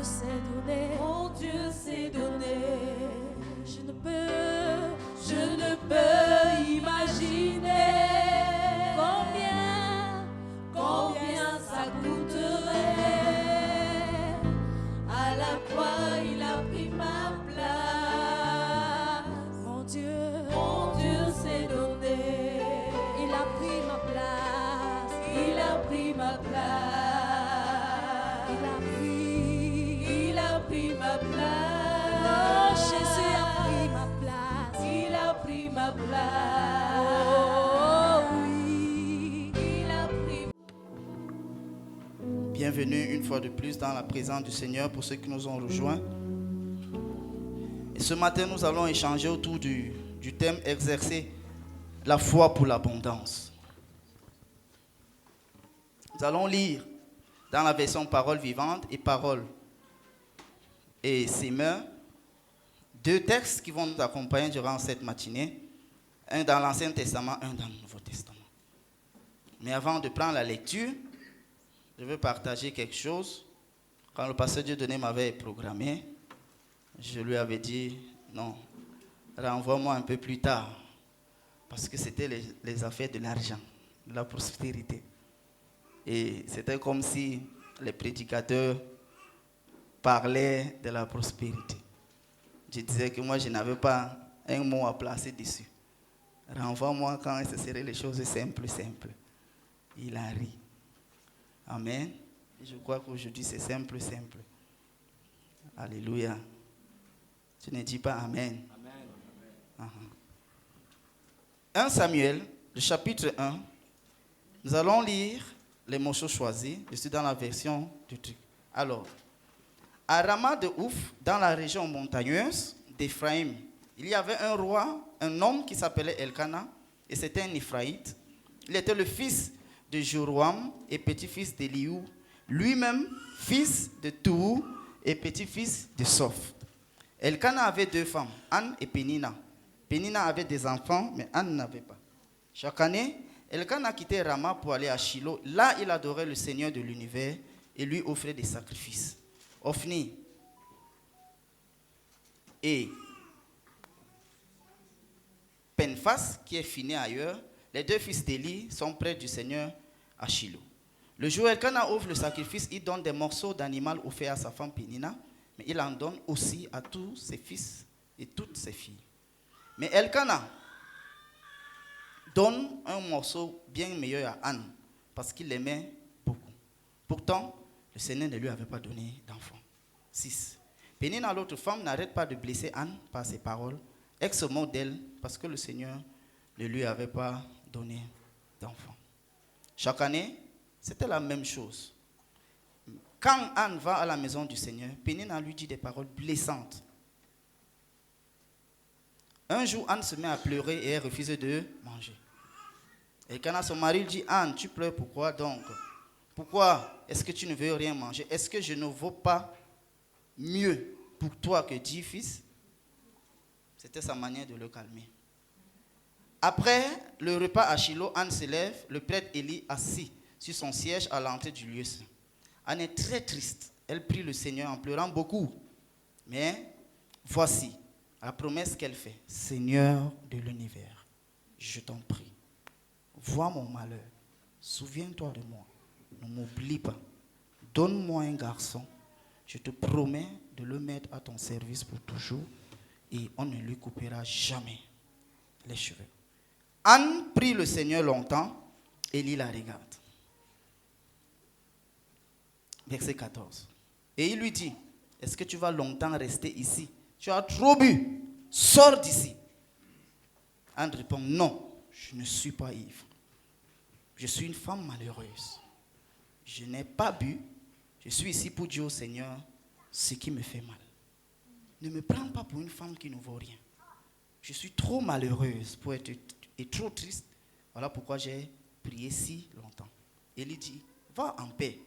s'est donné, mon Dieu s'est donné. je ne peux imaginer combien ça coûterait. À la croix, il a pris ma place. mon Dieu s'est donné. il a pris ma place, Il a pris ma place. Il a pris ma place. Oh, Jésus a pris ma place. Il a pris ma place. Oh oui, Il a pris. Bienvenue une fois de plus dans la présence du Seigneur pour ceux qui nous ont rejoints. Et ce matin, nous allons échanger autour du thème exercer la foi pour l'abondance. Nous allons lire dans la version parole vivante et parole et sémeur deux textes qui vont nous accompagner durant cette matinée. Un dans l'Ancien Testament, un dans le Nouveau Testament. Mais avant de prendre la lecture, je veux partager quelque chose. Quand le pasteur Dieudonné m'avait programmé, je lui avais dit, non, renvoie-moi un peu plus tard. Parce que c'était les affaires de l'argent, de la prospérité. Et c'était comme si les prédicateurs parlaient de la prospérité. Je disais que moi, je n'avais pas un mot à placer dessus. Renvoie-moi quand ce seraient les choses simples. Il a ri. Amen. Et je crois qu'aujourd'hui, c'est simple. Alléluia. Tu ne dis pas Amen. Amen. 1 Samuel, le chapitre 1. Nous allons lire les morceaux choisis. Je suis dans la version du truc. Alors, à Rama de Ouf, dans la région montagneuse d'Éphraïm, il y avait un roi, un homme qui s'appelait Elkana, et c'était un Éphraïte. Il était le fils de Joram et petit-fils d'Eliou, lui-même fils de Tou et petit-fils de Soph. Elkana avait deux femmes, Anne et Pénina. Pénina avait des enfants, mais Anne n'avait pas. Chaque année, Elkana quittait Rama pour aller à Shiloh. Là, il adorait le Seigneur de l'univers et lui offrait des sacrifices. Ophni et Penphas, qui est fini ailleurs, les deux fils d'Élie sont près du Seigneur à Shiloh. Le jour où Elkana offre le sacrifice, il donne des morceaux d'animal offerts à sa femme Pénina, mais il en donne aussi à tous ses fils et toutes ses filles. Mais Elkana donne un morceau bien meilleur à Anne, parce qu'il l'aimait beaucoup. Pourtant, le Seigneur ne lui avait pas donné d'enfant. 6. Pénina, l'autre femme, n'arrête pas de blesser Anne par ses paroles. Elle se moque d'elle parce que le Seigneur ne lui avait pas donné d'enfant. Chaque année, c'était la même chose. Quand Anne va à la maison du Seigneur, Pénina lui dit des paroles blessantes. Un jour, Anne se met à pleurer et elle refuse de manger. Et quand son mari lui dit, Anne, tu pleures pourquoi donc? Pourquoi est-ce que tu ne veux rien manger? Est-ce que je ne vaux pas mieux pour toi que 10 fils? C'était sa manière de le calmer. Après le repas à Shiloh, Anne se lève, le prêtre Élie assis sur son siège à l'entrée du lieu saint. Anne est très triste. Elle prie le Seigneur en pleurant beaucoup. Mais voici la promesse qu'elle fait. Seigneur de l'univers, je t'en prie, vois mon malheur, souviens-toi de moi. Ne m'oublie pas. Donne-moi un garçon. Je te promets de le mettre à ton service pour toujours et on ne lui coupera jamais les cheveux. Anne prie le Seigneur longtemps. Élie la regarde. Verset 14. Et il lui dit, est-ce que tu vas longtemps rester ici? Tu as trop bu. Sors d'ici. Anne répond, non, je ne suis pas ivre. Je suis une femme malheureuse. Je n'ai pas bu. Je suis ici pour dire au Seigneur ce qui me fait mal. Ne me prends pas pour une femme qui ne vaut rien. Je suis trop malheureuse pour être et trop triste. Voilà pourquoi j'ai prié si longtemps. Élie dit, va en paix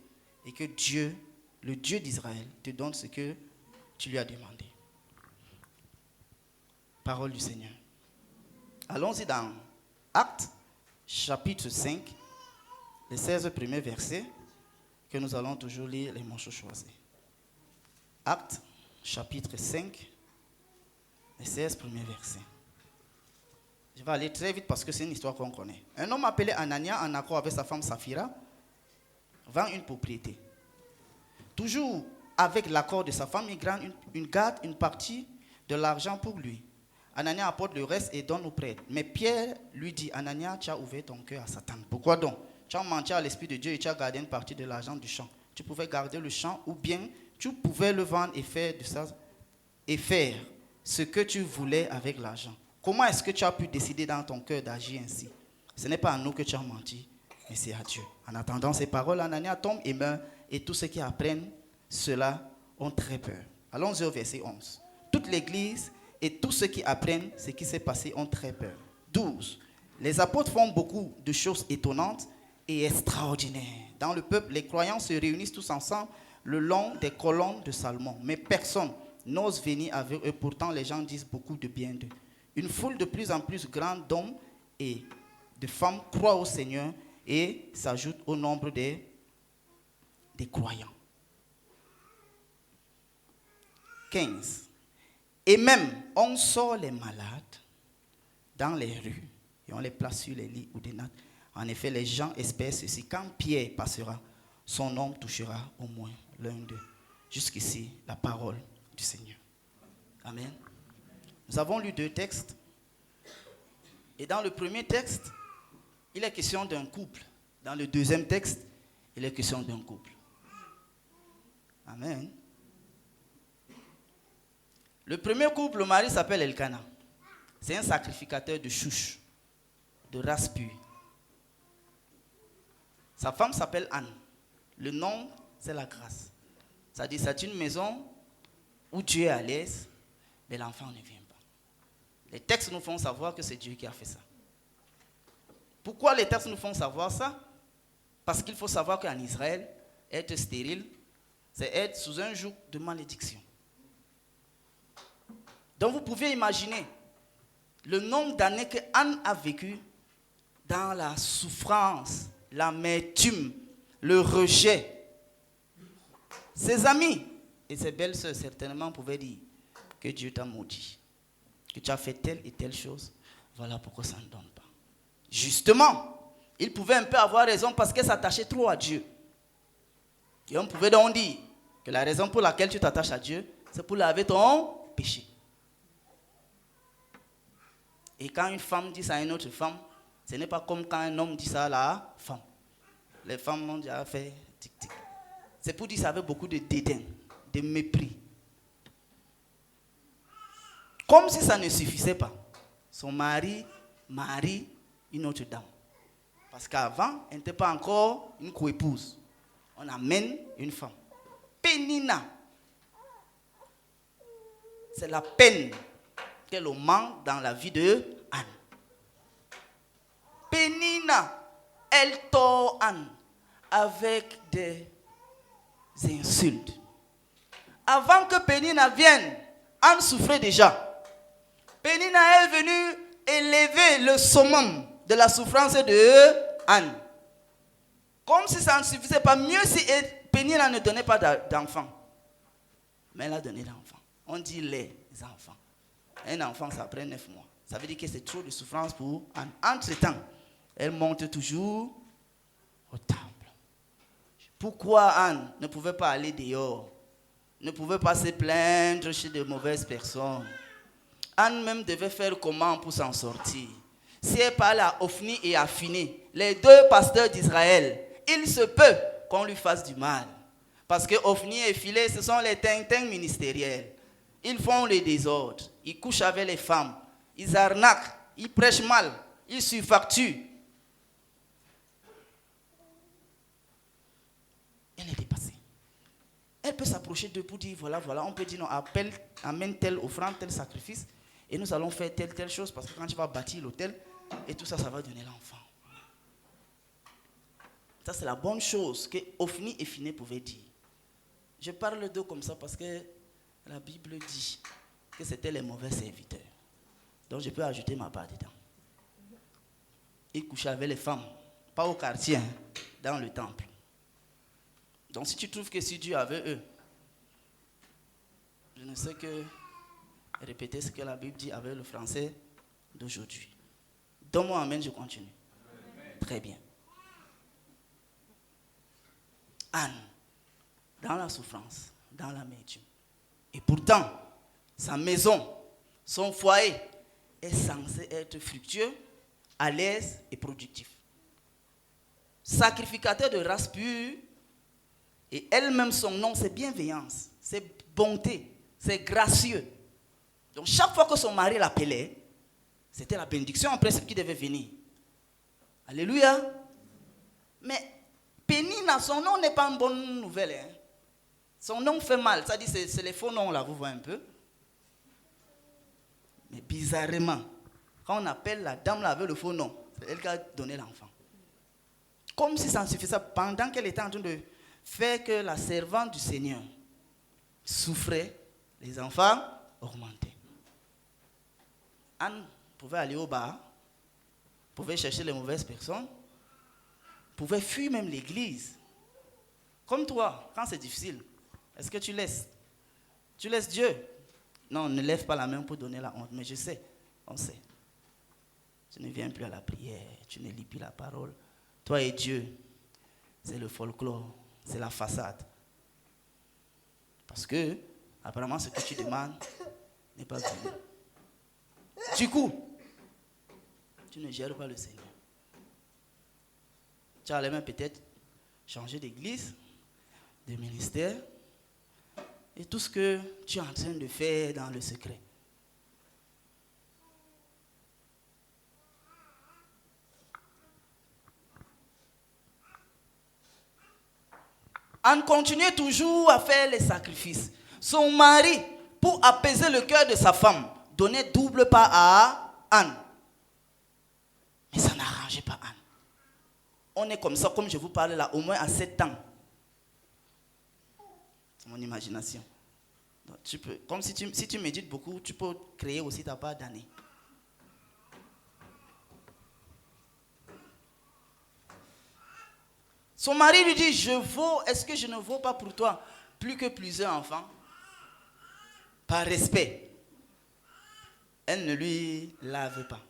et que Dieu, le Dieu d'Israël, te donne ce que tu lui as demandé. Parole du Seigneur. Allons-y dans Actes, chapitre 5, les 16 premiers versets, que nous allons toujours lire les morceaux choisis. Actes, chapitre 5, les 16 premiers versets. Je vais aller très vite parce que c'est une histoire qu'on connaît. Un homme appelé Anania, en accord avec sa femme Saphira, vend une propriété. Toujours avec l'accord de sa femme, il garde une partie de l'argent pour lui. Anania apporte le reste et donne au prêtre. Mais Pierre lui dit, Anania, tu as ouvert ton cœur à Satan. Pourquoi donc? Tu as menti à l'Esprit de Dieu et tu as gardé une partie de l'argent du champ. Tu pouvais garder le champ ou bien tu pouvais le vendre et faire ce que tu voulais avec l'argent. Comment est-ce que tu as pu décider dans ton cœur d'agir ainsi? Ce n'est pas à nous que tu as menti, mais c'est à Dieu. En attendant ces paroles, Anania tombe et meurt, et tous ceux qui apprennent cela ont très peur. Allons-y au verset 11. Toute l'église et tous ceux qui apprennent ce qui s'est passé ont très peur. 12. Les apôtres font beaucoup de choses étonnantes et extraordinaires. Dans le peuple, les croyants se réunissent tous ensemble le long des colonnes de Salomon, mais personne n'ose venir avec eux. Pourtant, les gens disent beaucoup de bien d'eux. Une foule de plus en plus grande d'hommes et de femmes croient au Seigneur et s'ajoute au nombre des croyants. 15. Et même, on sort les malades dans les rues et on les place sur les lits ou des nattes. En effet, les gens espèrent ceci. Quand Pierre passera, son nom touchera au moins l'un d'eux. Jusqu'ici, la parole du Seigneur. Amen. Nous avons lu 2 textes. Et dans le premier texte, il est question d'un couple. Dans le deuxième texte, il est question d'un couple. Amen. Le premier couple, le mari s'appelle Elkana. C'est un sacrificateur de chouche, de race pure. Sa femme s'appelle Anne. Le nom, c'est la grâce. C'est-à-dire, c'est une maison où Dieu est à l'aise, mais l'enfant ne vient pas. Les textes nous font savoir que c'est Dieu qui a fait ça. Pourquoi les textes nous font savoir ça? Parce qu'il faut savoir qu'en Israël, être stérile, c'est être sous un joug de malédiction. Donc vous pouvez imaginer le nombre d'années que Anne a vécu dans la souffrance, l'amertume, le rejet. Ses amis et ses belles-sœurs certainement pouvaient dire que Dieu t'a maudit, que tu as fait telle et telle chose, voilà pourquoi ça ne donne pas. Justement, il pouvait un peu avoir raison parce qu'elle s'attachait trop à Dieu. Et on pouvait donc dire que la raison pour laquelle tu t'attaches à Dieu, c'est pour laver ton péché. Et quand une femme dit ça à une autre femme, ce n'est pas comme quand un homme dit ça à la femme. Les femmes ont déjà fait tic-tic. C'est pour dire ça avec beaucoup de dédain, de mépris. Comme si ça ne suffisait pas. Son mari marie une autre dame. Parce qu'avant, elle n'était pas encore une coépouse. On amène une femme. Pénina. C'est la peine qu'elle manque dans la vie de Anne. Pénina, elle tord Anne avec des insultes. Avant que Pénina vienne, Anne souffrait déjà. Pénina est venue élever le summum de la souffrance de Anne. Comme si ça ne suffisait pas, mieux si Pénina ne donnait pas d'enfant. Mais elle a donné d'enfants. On dit les enfants. Un enfant, ça prend 9 mois. Ça veut dire que c'est trop de souffrance pour Anne. Entre-temps, elle monte toujours au temple. Pourquoi Anne ne pouvait pas aller dehors? Ne pouvait pas se plaindre chez de mauvaises personnes? Anne même devait faire comment pour s'en sortir? Si elle parle à Ophni et à Phiné, les 2 pasteurs d'Israël, il se peut qu'on lui fasse du mal. Parce que Ophni et Phiné, ce sont les tintins ministériels. Ils font les désordres, ils couchent avec les femmes, ils arnaquent, ils prêchent mal, ils surfacturent. Elle est dépassée. Elle peut s'approcher d'eux pour dire, voilà, on peut dire, non, amène telle offrande, tel sacrifice, et nous allons faire telle chose, parce que quand tu vas bâtir l'autel, et tout ça, ça va donner l'enfant. Ça, c'est la bonne chose que Ophni et Phiné pouvaient dire. Je parle d'eux comme ça parce que la Bible dit que c'était les mauvais serviteurs. Donc je peux ajouter ma part dedans. Ils couchaient avec les femmes, pas au quartier, dans le temple. Donc si tu trouves que si Dieu avait eux, Je ne sais que répéter ce que la Bible dit avec le français d'aujourd'hui. Donne-moi amen, je continue. Amen. Très bien. Anne, dans la souffrance, dans l'amertume. Et pourtant, sa maison, son foyer est censé être fructueux, à l'aise et productif. Sacrificateur de race pure, et elle-même son nom, c'est bienveillance, c'est bonté, c'est gracieux. Donc chaque fois que son mari l'appelait, c'était la bénédiction en principe qui devait venir. Alléluia. Mais Pénina, son nom n'est pas une bonne nouvelle. Hein. Son nom fait mal, ça dit c'est les faux noms là, vous voyez un peu. Mais bizarrement, quand on appelle la dame là avec le faux nom, c'est elle qui a donné l'enfant. Comme si ça ne suffisait pas, pendant qu'elle était en train de faire que la servante du Seigneur souffrait, les enfants augmentaient. Anne pouvait aller au bar, pouvait chercher les mauvaises personnes, pouvait fuir même l'église. Comme toi, quand c'est difficile, est-ce que tu laisses? Tu laisses Dieu? Non, ne lève pas la main pour donner la honte, mais je sais, on sait. Tu ne viens plus à la prière, tu ne lis plus la parole. Toi et Dieu, c'est le folklore, c'est la façade. Parce que, apparemment, ce que tu demandes n'est pas venu. Du coup, tu ne gères pas le Seigneur. Tu allais même peut-être changer d'église, de ministère, et tout ce que tu es en train de faire dans le secret. Anne continuait toujours à faire les sacrifices. Son mari, pour apaiser le cœur de sa femme, donnait double part à Anne. Mais ça n'arrangeait pas Anne. On est comme ça, comme je vous parle là, au moins à 7 ans. C'est mon imagination. Donc, tu peux, comme si tu médites beaucoup, tu peux créer aussi ta part d'année. Son mari lui dit, est-ce que je ne vaux pas pour toi plus que plusieurs enfants? Par respect, elle ne lui lave pas.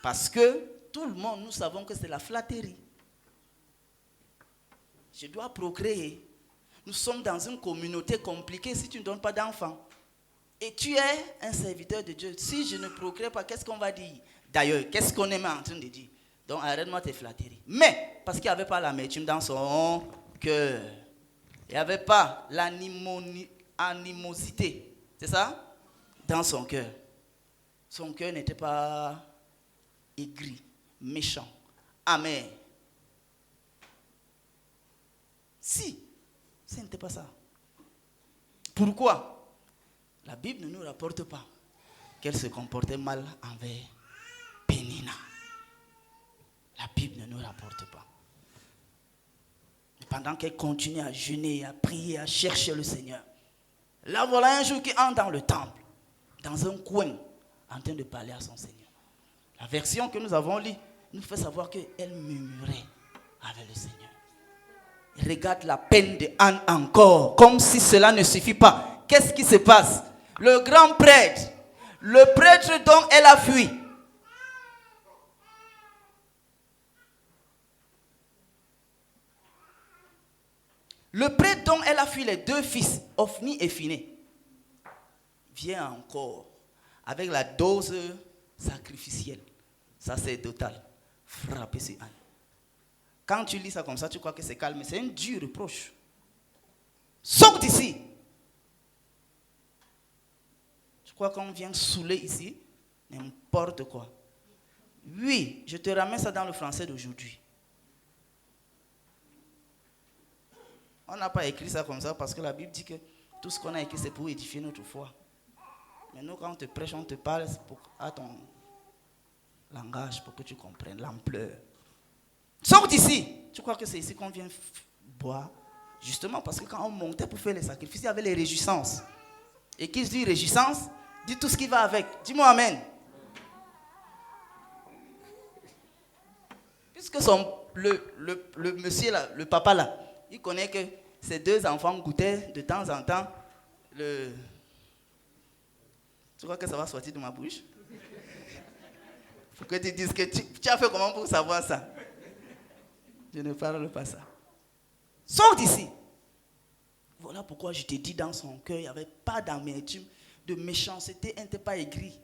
Parce que tout le monde, nous savons que c'est la flatterie. Je dois procréer. Nous sommes dans une communauté compliquée si tu ne donnes pas d'enfants. Et tu es un serviteur de Dieu. Si je ne procrée pas, qu'est-ce qu'on va dire? D'ailleurs, qu'est-ce qu'on est en train de dire? Donc arrête-moi tes flatteries. Mais, parce qu'il n'y avait pas l'amertume dans son cœur. Il n'y avait pas l'animosité. C'est ça? Dans son cœur. Son cœur n'était pas aigri, méchant, amer. Si, ce n'était pas ça. Pourquoi? La Bible ne nous rapporte pas qu'elle se comportait mal envers Pénina. La Bible ne nous rapporte pas. Pendant qu'elle continue à jeûner, à prier, à chercher le Seigneur, là voilà un jour qui entre dans le temple, dans un coin, en train de parler à son Seigneur. La version que nous avons lue nous fait savoir qu'elle murmurait avec le Seigneur. Regarde la peine de Anne encore, comme si cela ne suffit pas. Qu'est-ce qui se passe? Le grand prêtre, le prêtre dont elle a fui, le prêtre dont elle a fui les 2 fils, Ophni et Phiné, vient encore avec la dose sacrificielle, sacerdotale, frapper sur Anne. Quand tu lis ça comme ça, tu crois que c'est calme, mais c'est un dur reproche. Sors d'ici. Tu crois qu'on vient saouler ici? N'importe quoi. Oui, je te ramène ça dans le français d'aujourd'hui. On n'a pas écrit ça comme ça parce que la Bible dit que tout ce qu'on a écrit, c'est pour édifier notre foi. Mais nous, quand on te prêche, on te parle à ton langage pour que tu comprennes l'ampleur. Sors d'ici. Tu crois que c'est ici qu'on vient boire? Justement parce que quand on montait pour faire les sacrifices, il y avait les réjouissances. Et qui dit réjouissance, dit tout ce qui va avec. Dis-moi amen. Puisque le monsieur là, le papa là, il connaît que ses 2 enfants goûtaient de temps en temps Tu crois que ça va sortir de ma bouche? Faut que tu dises que tu as fait comment pour savoir ça? Je ne parle pas ça. Sors d'ici. Voilà pourquoi je te dis dans son cœur, il n'y avait pas d'amertume, de méchanceté, il n'était pas aigri.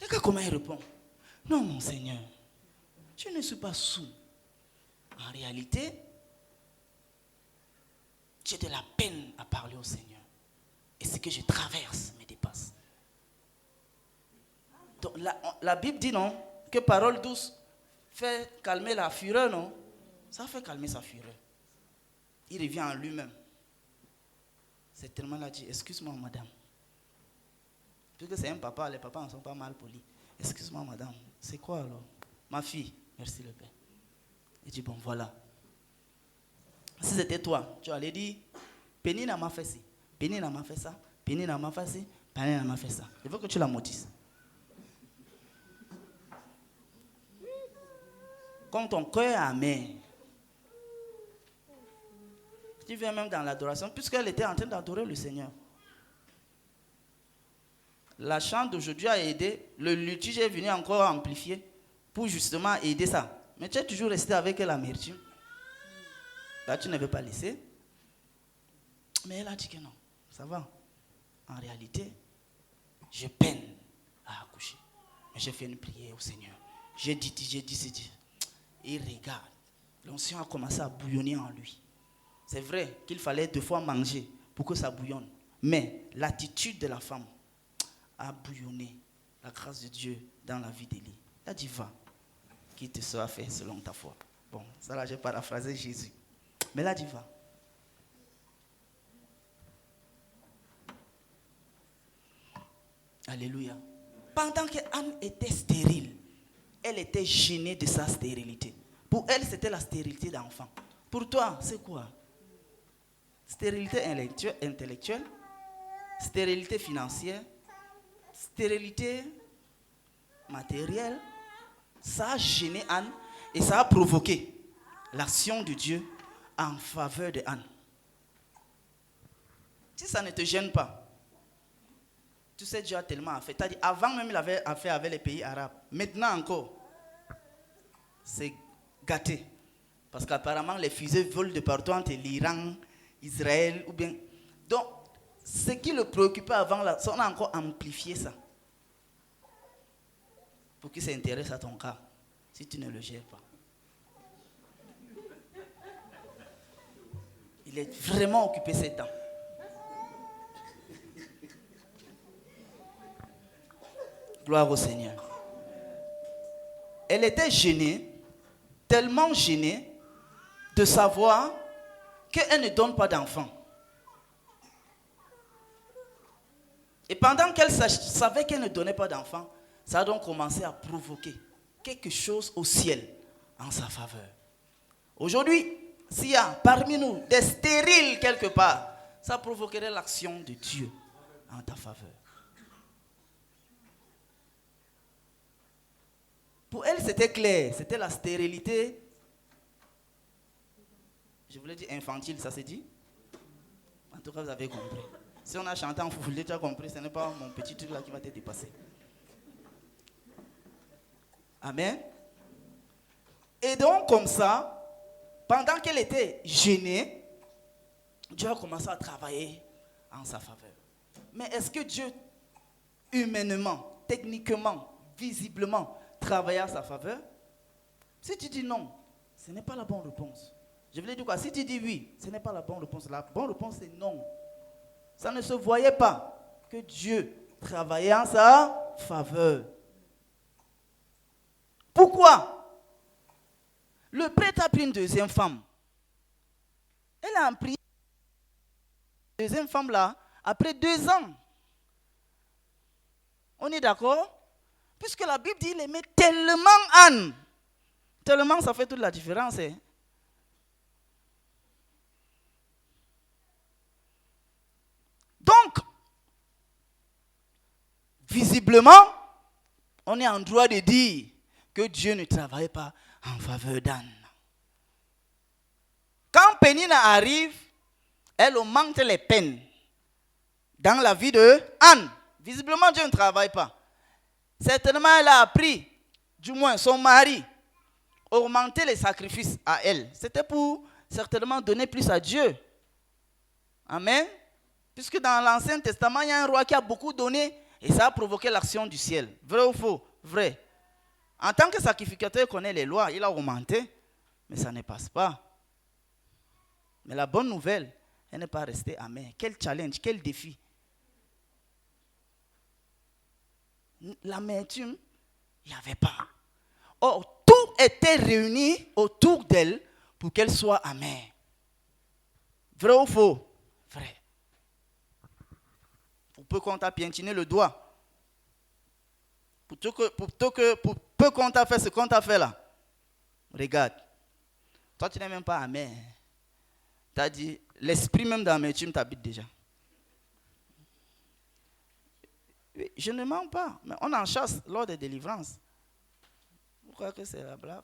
Regarde comment il répond. Non, mon Seigneur, je ne suis pas saoul. En réalité, j'ai de la peine à parler au Seigneur. Et ce que je traverse me dépasse. Donc, la Bible dit non, que parole douce fait calmer la fureur, non? Ça fait calmer sa fureur. Il revient en lui-même. C'est tellement là dit, excuse-moi madame. Puisque c'est un papa, les papas ne sont pas mal polis. Excuse-moi madame, c'est quoi alors? Ma fille, merci le Père. Il dit bon voilà. Si c'était toi, tu allais dire, Pénina m'a fait ci, Pénina m'a fait ça, Pénina m'a fait ci, Pénina m'a fait ça. Il faut que tu la maudisses. Comme ton cœur est amer. Tu viens même dans l'adoration, puisqu'elle était en train d'adorer le Seigneur. La chante d'aujourd'hui a aidé, le litige est venu encore amplifier pour justement aider ça. Mais tu es toujours resté avec l'amertume. Là, tu ne veux pas laisser. Mais elle a dit que non, ça va. En réalité, je peine à accoucher. Mais j'ai fait une prière au Seigneur. J'ai dit. Il regarde. L'onction a commencé à bouillonner en lui. C'est vrai qu'il fallait 2 fois manger pour que ça bouillonne. Mais l'attitude de la femme a bouillonné la grâce de Dieu dans la vie d'Élie. Elle a dit, va, qu'il te sera fait selon ta foi. Bon, ça là, j'ai paraphrasé Jésus. Mais elle a dit, va. Alléluia. Pendant qu'Anne était stérile, elle était gênée de sa stérilité. Pour elle, c'était la stérilité d'enfant. Pour toi, c'est quoi? Stérilité intellectuelle, stérilité financière, stérilité matérielle. Ça a gêné Anne et ça a provoqué l'action de Dieu en faveur de Anne. Si ça ne te gêne pas, tu sais, Dieu a tellement fait. Dit, avant même, il avait affaire avec les pays arabes. Maintenant encore, c'est gâté. Parce qu'apparemment, les fusées volent de partout entre l'Iran, Israël, ou bien. Donc, ce qui le préoccupait avant, là, on a encore amplifié ça. Pour qu'il s'intéresse à ton cas, si tu ne le gères pas. Il est vraiment occupé ces temps. Gloire au Seigneur. Elle était gênée, tellement gênée, de savoir qu'elle ne donne pas d'enfant. Et pendant qu'elle savait qu'elle ne donnait pas d'enfant, ça a donc commencé à provoquer quelque chose au ciel en sa faveur. Aujourd'hui, s'il y a parmi nous des stériles quelque part, ça provoquerait l'action de Dieu en ta faveur. Pour elle, c'était clair, c'était la stérilité. Je voulais dire infantile, ça s'est dit? En tout cas, vous avez compris. Si on a chanté en foulée, tu as compris, ce n'est pas mon petit truc là qui va te dépasser. Amen. Et donc, comme ça, pendant qu'elle était gênée, Dieu a commencé à travailler en sa faveur. Mais est-ce que Dieu, humainement, techniquement, visiblement, travaillait en sa faveur? Si tu dis non, ce n'est pas la bonne réponse. Je voulais dire quoi? Si tu dis oui, ce n'est pas la bonne réponse. La bonne réponse, c'est non. Ça ne se voyait pas que Dieu travaillait en sa faveur. Pourquoi? Le prêtre a pris une deuxième femme. Elle a pris une deuxième femme là, après 2 ans. On est d'accord? Puisque la Bible dit qu'il aimait tellement Anne. Tellement, ça fait toute la différence. Hein? Donc, visiblement, on est en droit de dire que Dieu ne travaille pas en faveur d'Anne. Quand Pénina arrive, elle augmente les peines dans la vie de Anne. Visiblement, Dieu ne travaille pas. Certainement, elle a appris, du moins son mari, augmenter les sacrifices à elle. C'était pour certainement donner plus à Dieu. Amen. Puisque dans l'Ancien Testament, il y a un roi qui a beaucoup donné et ça a provoqué l'action du ciel. Vrai ou faux? Vrai. En tant que sacrificateur, il connaît les lois, il a augmenté, mais ça ne passe pas. Mais la bonne nouvelle, elle n'est pas restée amère. Quel challenge, quel défi. L'amertume, il n'y avait pas. Or, tout était réuni autour d'elle pour qu'elle soit amère. Vrai ou faux? Vrai. Pour peu qu'on t'a piétiné le doigt, pour peu qu'on t'a fait ce qu'on t'a fait là, regarde, toi tu n'es même pas amer. Tu as dit, l'esprit même d'amertume t'habite déjà. Je ne mens pas, mais on en chasse lors des délivrances. Vous croyez que c'est la blague?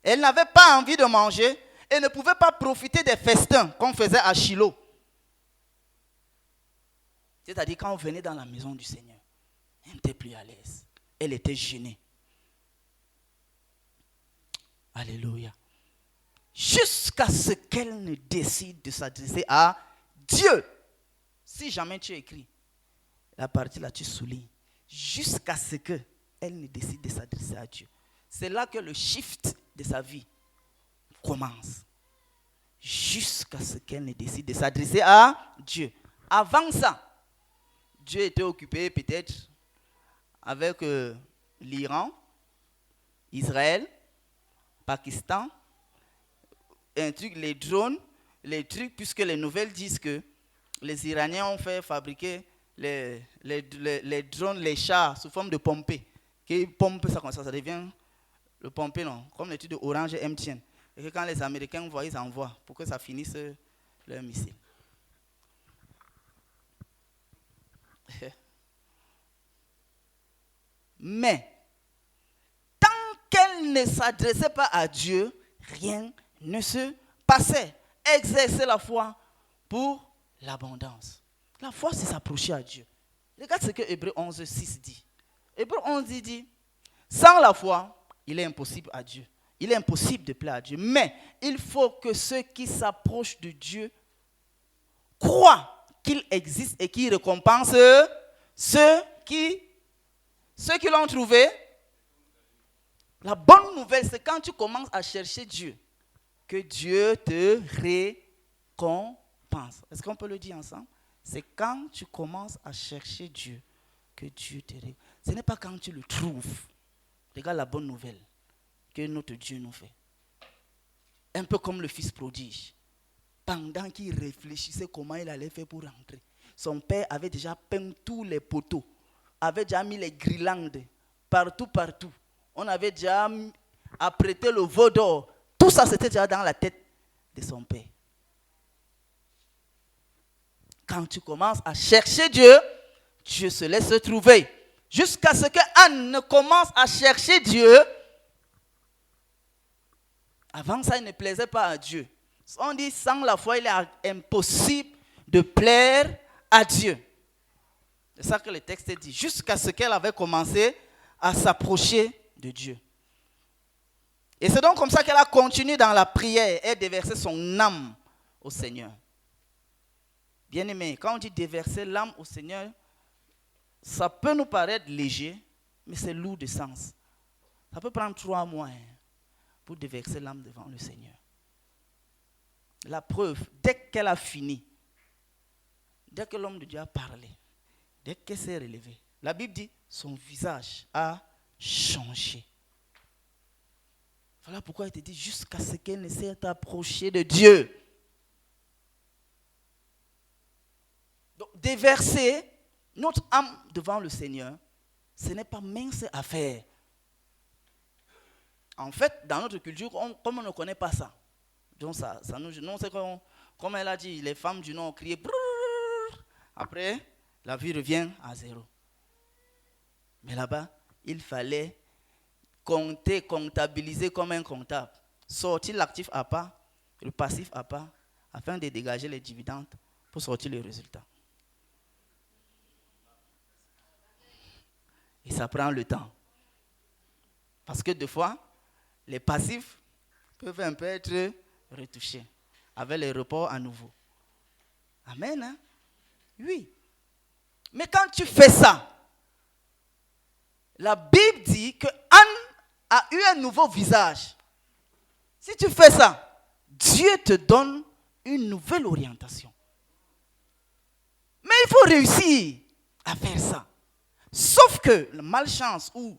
Elle n'avait pas envie de manger et ne pouvait pas profiter des festins qu'on faisait à Shiloh. C'est-à-dire quand on venait dans la maison du Seigneur, elle n'était plus à l'aise. Elle était gênée. Alléluia. Jusqu'à ce qu'elle ne décide de s'adresser à Dieu. Si jamais tu écris, la partie là tu soulignes. Jusqu'à ce qu'elle ne décide de s'adresser à Dieu. C'est là que le shift de sa vie commence. Jusqu'à ce qu'elle ne décide de s'adresser à Dieu. Avant ça, Dieu était occupé peut-être avec l'Iran, Israël, Pakistan, un truc, les drones, les trucs, puisque les nouvelles disent que les Iraniens ont fait fabriquer les drones, les chars sous forme de pompées. Qui pompent ça comme ça devient le pompé, non, comme les trucs de Orange et MTN. Et que quand les Américains voient, ils envoient pour que ça finisse leur missile. Mais, tant qu'elle ne s'adressait pas à Dieu, rien ne se passait. Exercer la foi pour l'abondance. La foi, c'est s'approcher à Dieu. Regarde ce que Hébreux 11, 6 dit. Hébreux 11 dit, sans la foi, il est impossible à Dieu. Il est impossible de plaire à Dieu. Mais il faut que ceux qui s'approchent de Dieu croient qu'il existe et qu'il récompense ceux qui l'ont trouvé. La bonne nouvelle, c'est quand tu commences à chercher Dieu, que Dieu te récompense. Est-ce qu'on peut le dire ensemble? C'est quand tu commences à chercher Dieu, que Dieu te récompense. Ce n'est pas quand tu le trouves. Regarde la bonne nouvelle que notre Dieu nous fait. Un peu comme le fils prodige. Pendant qu'il réfléchissait comment il allait faire pour rentrer, son père avait déjà peint tous les poteaux, avait déjà mis les guirlandes partout. On avait déjà apprêté le veau d'or. Tout ça, c'était déjà dans la tête de son père. Quand tu commences à chercher Dieu, Dieu se laisse trouver. Jusqu'à ce que Anne ne commence à chercher Dieu. Avant ça, il ne plaisait pas à Dieu. On dit, sans la foi, il est impossible de plaire à Dieu. C'est ça que le texte dit. Jusqu'à ce qu'elle avait commencé à s'approcher de Dieu. Et c'est donc comme ça qu'elle a continué dans la prière et déversé son âme au Seigneur. Bien-aimé, quand on dit déverser l'âme au Seigneur, ça peut nous paraître léger, mais c'est lourd de sens. Ça peut prendre 3 mois pour déverser l'âme devant le Seigneur. La preuve, dès qu'elle a fini, dès que l'homme de Dieu a parlé, dès qu'elle s'est relevée, la Bible dit, son visage a changé. Voilà pourquoi il te dit, jusqu'à ce qu'elle ne s'est approchée de Dieu. Donc, déverser notre âme devant le Seigneur, ce n'est pas mince à faire. En fait, dans notre culture, comme on ne connaît pas ça, donc ça nous, non, c'est comme elle a dit, les femmes du Nord criaient brrr, après, la vie revient à zéro. Mais là-bas, il fallait compter, comptabiliser comme un comptable. Sortir l'actif à part, le passif à part, afin de dégager les dividendes pour sortir le résultat. Et ça prend le temps. Parce que des fois, les passifs peuvent un peu être retouchés avec les reports à nouveau. Amen. Hein? Oui. Mais quand tu fais ça, la Bible dit que Anne a eu un nouveau visage. Si tu fais ça, Dieu te donne une nouvelle orientation. Mais il faut réussir à faire ça. Sauf que la malchance ou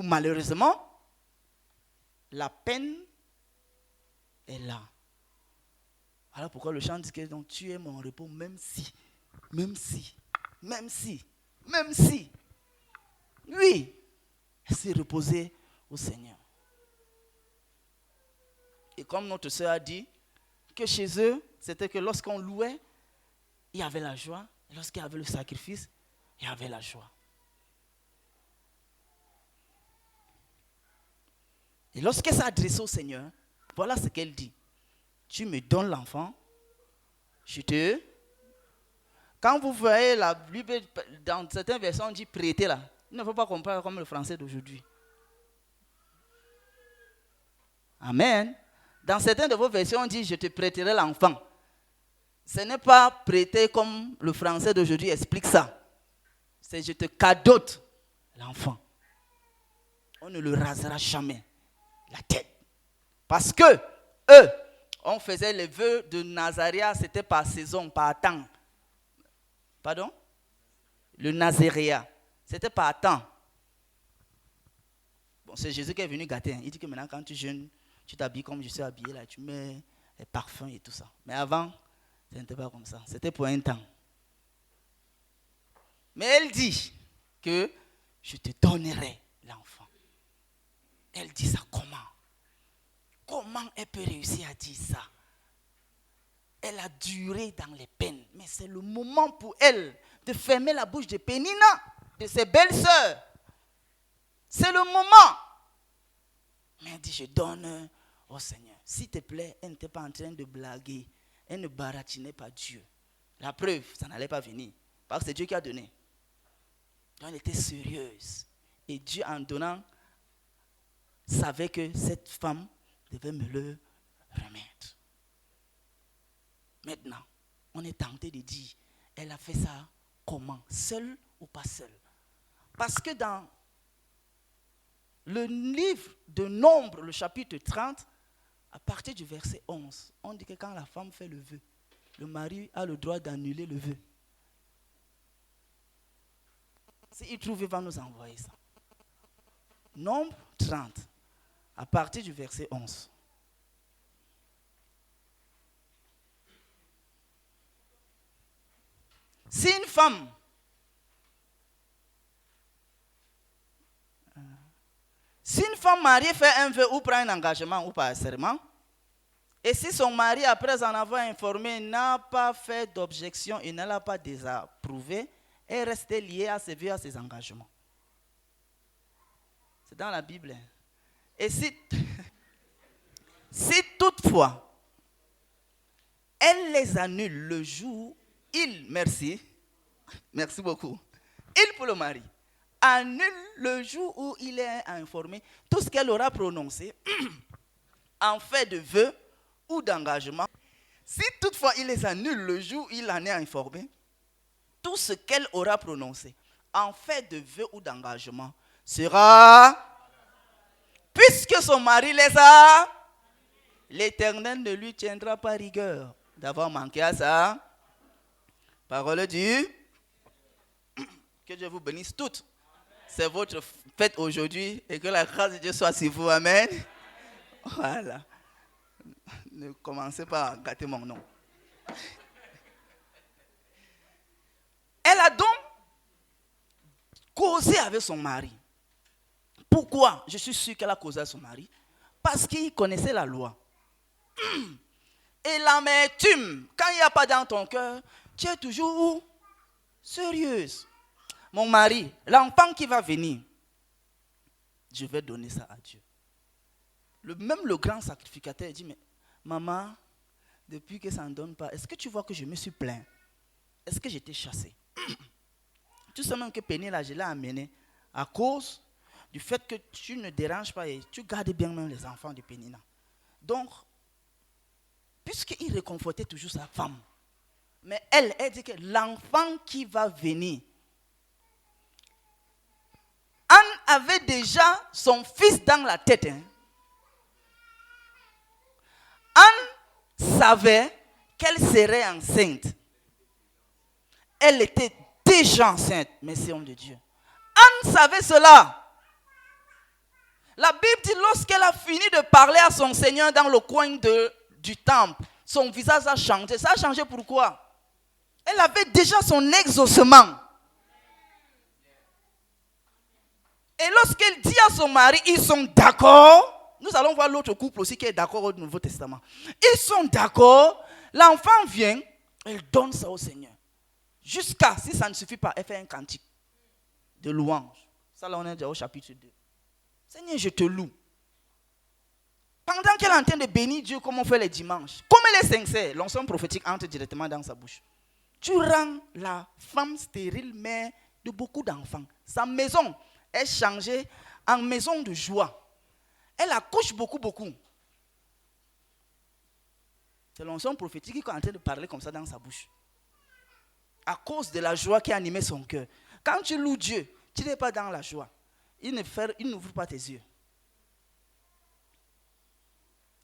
malheureusement, la peine est là. Alors pourquoi le chant dit que donc, tu es mon repos, même si. Oui, c'est reposer au Seigneur. Et comme notre sœur a dit, que chez eux, c'était que lorsqu'on louait, il y avait la joie. Et lorsqu'il y avait le sacrifice, il y avait la joie. Et lorsqu'elle s'est adressée au Seigneur, voilà ce qu'elle dit. Tu me donnes l'enfant, je te... Quand vous voyez la Bible, dans certaines versions, on dit prêter là. Il ne faut pas comprendre comme le français d'aujourd'hui. Amen. Dans certaines de vos versions, on dit je te prêterai l'enfant. Ce n'est pas prêter comme le français d'aujourd'hui explique ça. C'est je te cadeaute l'enfant. On ne le rasera jamais la tête. Parce que eux, on faisait les vœux de Nazaréat, c'était par saison, par temps. Pardon? Le Nazaréat, c'était par temps. Bon, c'est Jésus qui est venu gâter. Il dit que maintenant, quand tu jeûnes, tu t'habilles comme je suis habillé là, tu mets les parfums et tout ça. Mais avant, ce n'était pas comme ça. C'était pour un temps. Mais elle dit que je te donnerai l'enfant. Elle dit ça comment? Comment elle peut réussir à dire ça? Elle a duré dans les peines. Mais c'est le moment pour elle de fermer la bouche de Pénina, de ses belles-sœurs. C'est le moment. Mais elle dit, je donne au Seigneur. S'il te plaît, elle n'était pas en train de blaguer. Elle ne baratinait pas Dieu. La preuve, ça n'allait pas venir. Parce que c'est Dieu qui a donné. Donc elle était sérieuse. Et Dieu, en donnant, savait que cette femme devait me le remettre. Maintenant, on est tenté de dire, elle a fait ça comment? Seule ou pas seule? Parce que dans le livre de Nombre, le chapitre 30, à partir du verset 11, on dit que quand la femme fait le vœu, le mari a le droit d'annuler le vœu. S'il trouve, il va nous envoyer ça. Nombre 30, à partir du verset 11. Si une femme mariée fait un vœu ou prend un engagement ou pas un serment, et si son mari, après en avoir informé, n'a pas fait d'objection et ne l'a pas désapprouvé, elle reste liée à ses vœux, à ses engagements. C'est dans la Bible. Et si toutefois, elle les annule le jour, merci beaucoup, il pour le mari, annule le jour où il est informé, tout ce qu'elle aura prononcé en fait de vœu ou d'engagement. Si toutefois il les annule le jour où il en est informé, tout ce qu'elle aura prononcé en fait de vœu ou d'engagement sera, puisque son mari les a, l'Éternel ne lui tiendra pas rigueur d'avoir manqué à ça. Parole de Dieu. Que Dieu vous bénisse toutes. C'est votre fête aujourd'hui et que la grâce de Dieu soit sur vous. Amen. Voilà. Ne commencez pas à gâter mon nom. Elle a donc causé avec son mari. Pourquoi? Je suis sûr qu'elle a causé avec son mari. Parce qu'il connaissait la loi. Et l'amertume, quand il n'y a pas dans ton cœur, tu es toujours sérieuse. Mon mari, l'enfant qui va venir, je vais donner ça à Dieu. Même le grand sacrificateur dit, mais maman, depuis que ça ne donne pas, est-ce que tu vois que je me suis plaint? Est-ce que j'étais chassé? Tu sais même que Penny, là, je l'ai amené à cause du fait que tu ne déranges pas et tu gardes bien même les enfants de Penina. Donc, puisqu'il réconfortait toujours sa femme, mais elle dit que l'enfant qui va venir, Anne avait déjà son fils dans la tête. Anne savait qu'elle serait enceinte. Elle était déjà enceinte, merci homme de Dieu. Anne savait cela. La Bible dit lorsqu'elle a fini de parler à son Seigneur dans le coin du temple, son visage a changé. Ça a changé pourquoi? Elle avait déjà son exaucement. Et lorsqu'elle dit à son mari, ils sont d'accord. Nous allons voir l'autre couple aussi qui est d'accord au Nouveau Testament. Ils sont d'accord. L'enfant vient, elle donne ça au Seigneur. Jusqu'à, si ça ne suffit pas, elle fait un cantique de louange. Ça là on est déjà au chapitre 2. Seigneur, je te loue. Pendant qu'elle est en train de bénir Dieu comme on fait les dimanches, comme elle est sincère, l'onction prophétique entre directement dans sa bouche. Tu rends la femme stérile mère de beaucoup d'enfants. Sa maison est changée en maison de joie. Elle accouche beaucoup. C'est l'onction prophétique qui est en train de parler comme ça dans sa bouche. À cause de la joie qui animait son cœur. Quand tu loues Dieu, tu n'es pas dans la joie. Il n'ouvre pas tes yeux.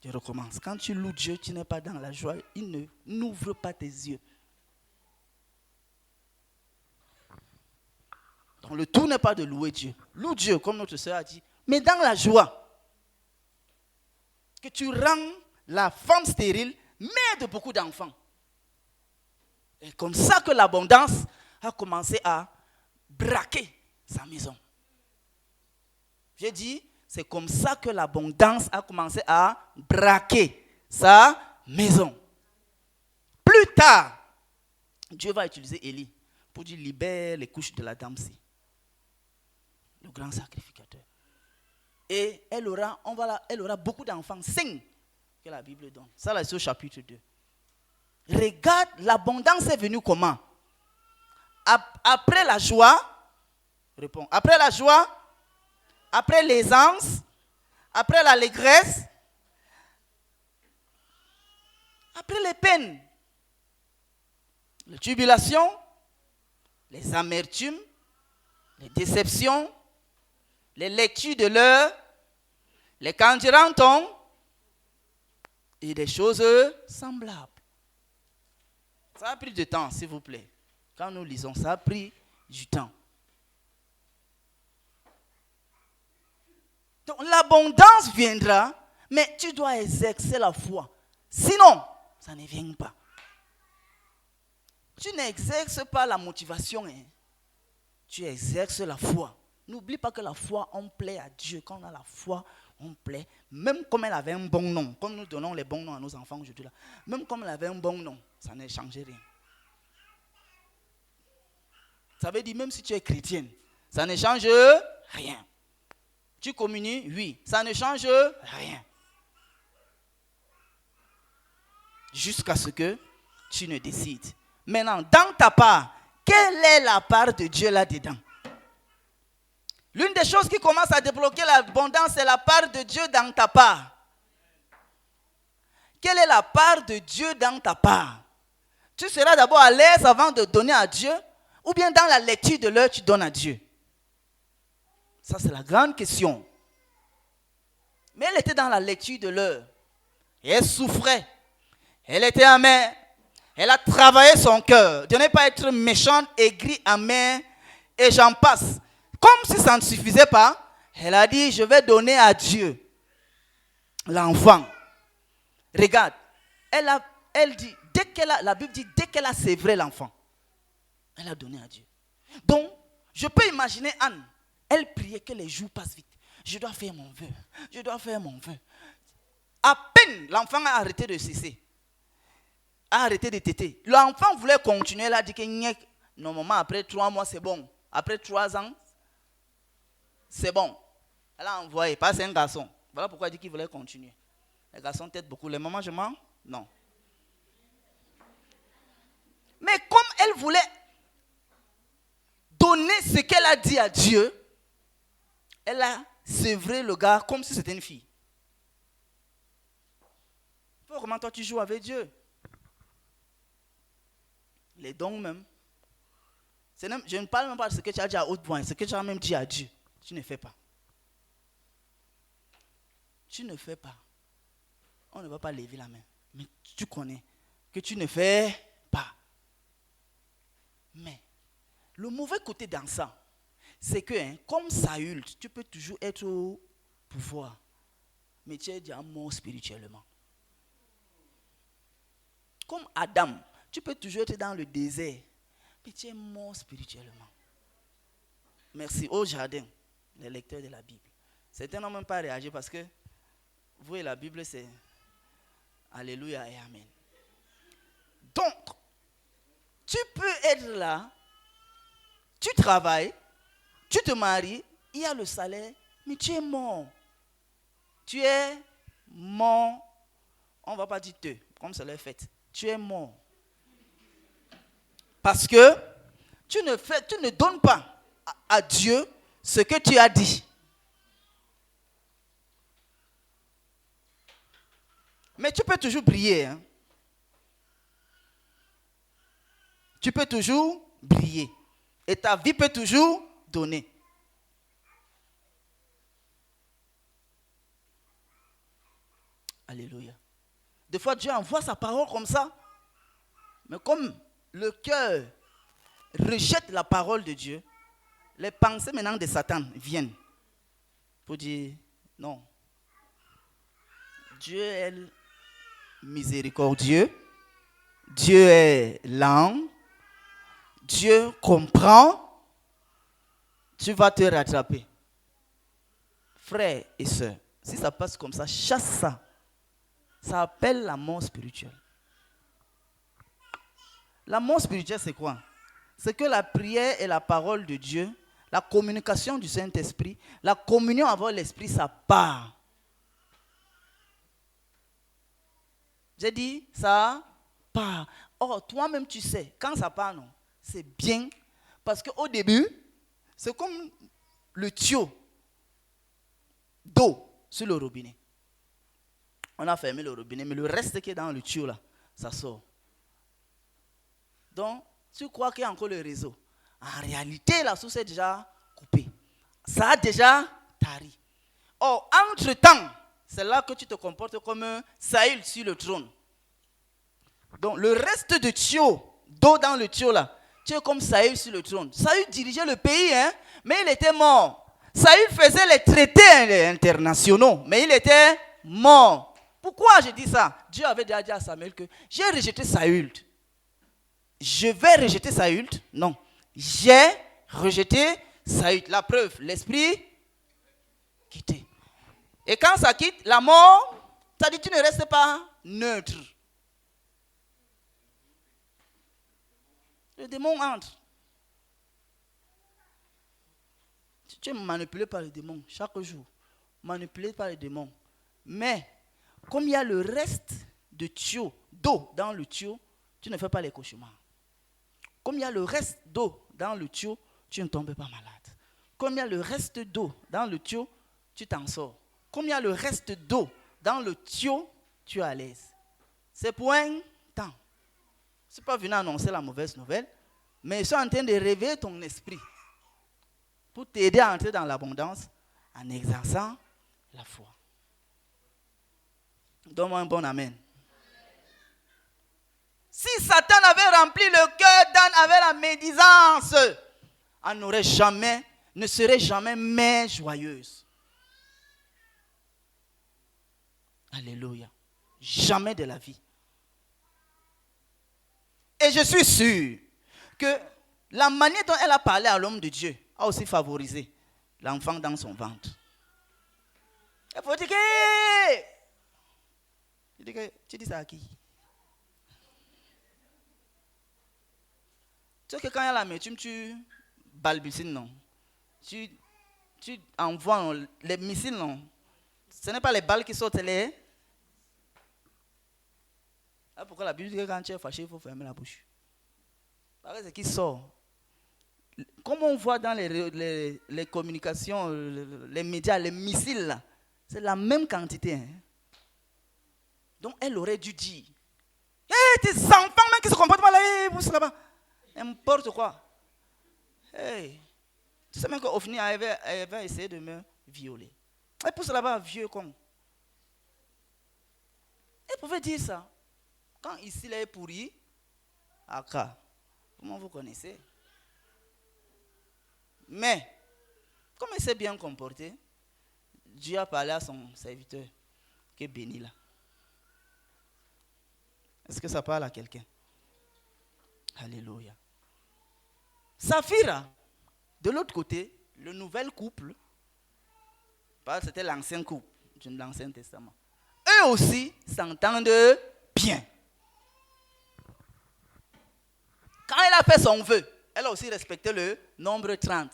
Je recommence. Quand tu loues Dieu, tu n'es pas dans la joie. Il n'ouvre pas tes yeux. Donc le tout n'est pas de louer Dieu. Loue Dieu, comme notre sœur a dit, mais dans la joie. Que tu rends la femme stérile mère de beaucoup d'enfants. Et comme ça que l'abondance a commencé à braquer sa maison. J'ai dit, c'est comme ça que l'abondance a commencé à braquer sa maison. Plus tard, Dieu va utiliser Élie pour dire libère les couches de la dame-ci. Le grand sacrificateur. Et elle aura beaucoup d'enfants, 5 que la Bible donne. Ça là c'est au chapitre 2. Regarde, l'abondance est venue comment? Après la joie, réponds, après la joie, après l'aisance, après l'allégresse, après les peines, les tribulations, les amertumes, les déceptions, les lectures de l'heure, les candirantons et des choses semblables. Ça a pris du temps, s'il vous plaît. Quand nous lisons, ça a pris du temps. Donc l'abondance viendra, mais tu dois exercer la foi. Sinon, ça ne vient pas. Tu n'exerces pas la motivation, tu exerces la foi. N'oublie pas que la foi, on plaît à Dieu. Quand on a la foi, on plaît. Même comme elle avait un bon nom, comme nous donnons les bons noms à nos enfants aujourd'hui, là, même comme elle avait un bon nom, ça n'a changé rien. Ça veut dire même si tu es chrétienne, ça ne change rien. Tu communies, oui, ça ne change rien. Jusqu'à ce que tu ne décides. Maintenant, dans ta part, quelle est la part de Dieu là-dedans? L'une des choses qui commence à débloquer l'abondance, c'est la part de Dieu dans ta part. Quelle est la part de Dieu dans ta part? Tu seras d'abord à l'aise avant de donner à Dieu, ou bien dans la lecture de l'heure, tu donnes à Dieu? Ça, c'est la grande question. Mais elle était dans la lecture de l'heure. Et elle souffrait. Elle était amère. Elle a travaillé son cœur. De ne pas être méchante, aigrie, amère, et j'en passe. Comme si ça ne suffisait pas, elle a dit, je vais donner à Dieu l'enfant. Regarde, elle dit, la Bible dit, dès qu'elle a sévré l'enfant, elle a donné à Dieu. Donc, je peux imaginer Anne, elle priait que les jours passent vite. Je dois faire mon vœu, je dois faire mon vœu. À peine l'enfant a arrêté de cesser, a arrêté de téter. L'enfant voulait continuer, elle a dit que normalement après 3 mois c'est bon. Après 3 ans, c'est bon. Elle a envoyé, pas c'est un garçon. Voilà pourquoi elle dit qu'il voulait continuer. Les garçons t'aident beaucoup. Les mamans, je mens? Non. Mais comme elle voulait donner ce qu'elle a dit à Dieu, elle a sévré le gars comme si c'était une fille. Comment toi tu joues avec Dieu? Les dons même. Je ne parle même pas de ce que tu as dit à haute voix, ce que tu as même dit à Dieu. Tu ne fais pas. Tu ne fais pas. On ne va pas lever la main. Mais tu connais que tu ne fais pas. Mais le mauvais côté dans ça, c'est que comme Saül, tu peux toujours être au pouvoir. Mais tu es déjà mort spirituellement. Comme Adam, tu peux toujours être dans le désert. Mais tu es mort spirituellement. Merci. Au jardin, les lecteurs de la Bible. Certains n'ont même pas réagi parce que vous et la Bible, c'est Alléluia et Amen. Donc, tu peux être là, tu travailles, tu te maries, il y a le salaire, mais tu es mort. Tu es mort. On ne va pas dire te, comme c'est leur fête. Tu es mort. Parce que tu ne donnes pas à Dieu ce que tu as dit. Mais tu peux toujours briller. Hein? Tu peux toujours briller. Et ta vie peut toujours donner. Alléluia. Des fois, Dieu envoie sa parole comme ça. Mais comme le cœur rejette la parole de Dieu, les pensées maintenant de Satan viennent pour dire non. Dieu est miséricordieux. Dieu est lent. Dieu comprend. Tu vas te rattraper. Frères et sœurs, si ça passe comme ça, chasse ça. Ça appelle la mort spirituelle. La mort spirituelle, c'est quoi? C'est que la prière et la parole de Dieu, la communication du Saint-Esprit, la communion avec l'Esprit, ça part. J'ai dit, ça part. Or, toi-même, tu sais, quand ça part, non, c'est bien. Parce qu'au début, c'est comme le tuyau d'eau sur le robinet. On a fermé le robinet, mais le reste qui est dans le tuyau, là, ça sort. Donc, tu crois qu'il y a encore le réseau. En réalité, la source est déjà coupée. Ça a déjà tari. Or, entre-temps, c'est là que tu te comportes comme un Saül sur le trône. Donc, le reste de tuyau, d'eau dans le tuyau là, tu es comme Saül sur le trône. Saül dirigeait le pays, hein, mais il était mort. Saül faisait les traités internationaux, mais il était mort. Pourquoi je dis ça? Dieu avait déjà dit à Samuel que j'ai rejeté Saül. Je vais rejeter Saül? Non. J'ai rejeté Saül. La preuve, l'esprit quitté. Et quand ça quitte, la mort, ça dit tu ne restes pas neutre. Le démon entre. Tu es manipulé par le démon chaque jour. Manipulé par le démon. Mais, comme il y a le reste de tuyau, d'eau dans le tuyau, tu ne fais pas les cauchemars. Comme il y a le reste d'eau dans le tuyau, tu ne tombes pas malade. Comme il y a le reste d'eau dans le tuyau, tu t'en sors. Comme il y a le reste d'eau dans le tuyau, tu es à l'aise. C'est pour un temps. Je ne suis pas venu annoncer la mauvaise nouvelle, mais ils sont en train de réveiller ton esprit pour t'aider à entrer dans l'abondance en exerçant la foi. Donne-moi un bon amen. Si Satan avait rempli le cœur d'Anne avec la médisance, elle ne serait jamais mère joyeuse. Alléluia. Jamais de la vie. Et je suis sûr que la manière dont elle a parlé à l'homme de Dieu a aussi favorisé l'enfant dans son ventre. Il faut dire que... Tu dis ça à qui? Tu sais que quand il y a l'amertume, tu balbuties, non? Tu envoies les missiles, non? Ce n'est pas les balles qui sortent, les Ah, pourquoi la Bible dit que quand tu es fâché, il faut fermer la bouche? Parce que ce qui sort. Comme on voit dans les communications, les médias, les missiles, là, c'est la même quantité. Hein. Donc elle aurait dû dire, hey, tes enfants même qui se comportent mal, hey, pousse là-bas. N'importe quoi. Hey. Tu sais même qu'Ophni avait essayé de me violer. Elle pousse là-bas, vieux con. Elle pouvait dire ça. Quand ici, là est pourri, Accra, comment vous connaissez? Mais, comme elle s'est bien comportée, Dieu a parlé à son serviteur, qui est béni là. Est-ce que ça parle à quelqu'un? Alléluia. Saphira, de l'autre côté, le nouvel couple, parce que c'était l'ancien couple de l'Ancien Testament, eux aussi s'entendent bien. Quand elle a fait son vœu, elle a aussi respecté le nombre 30.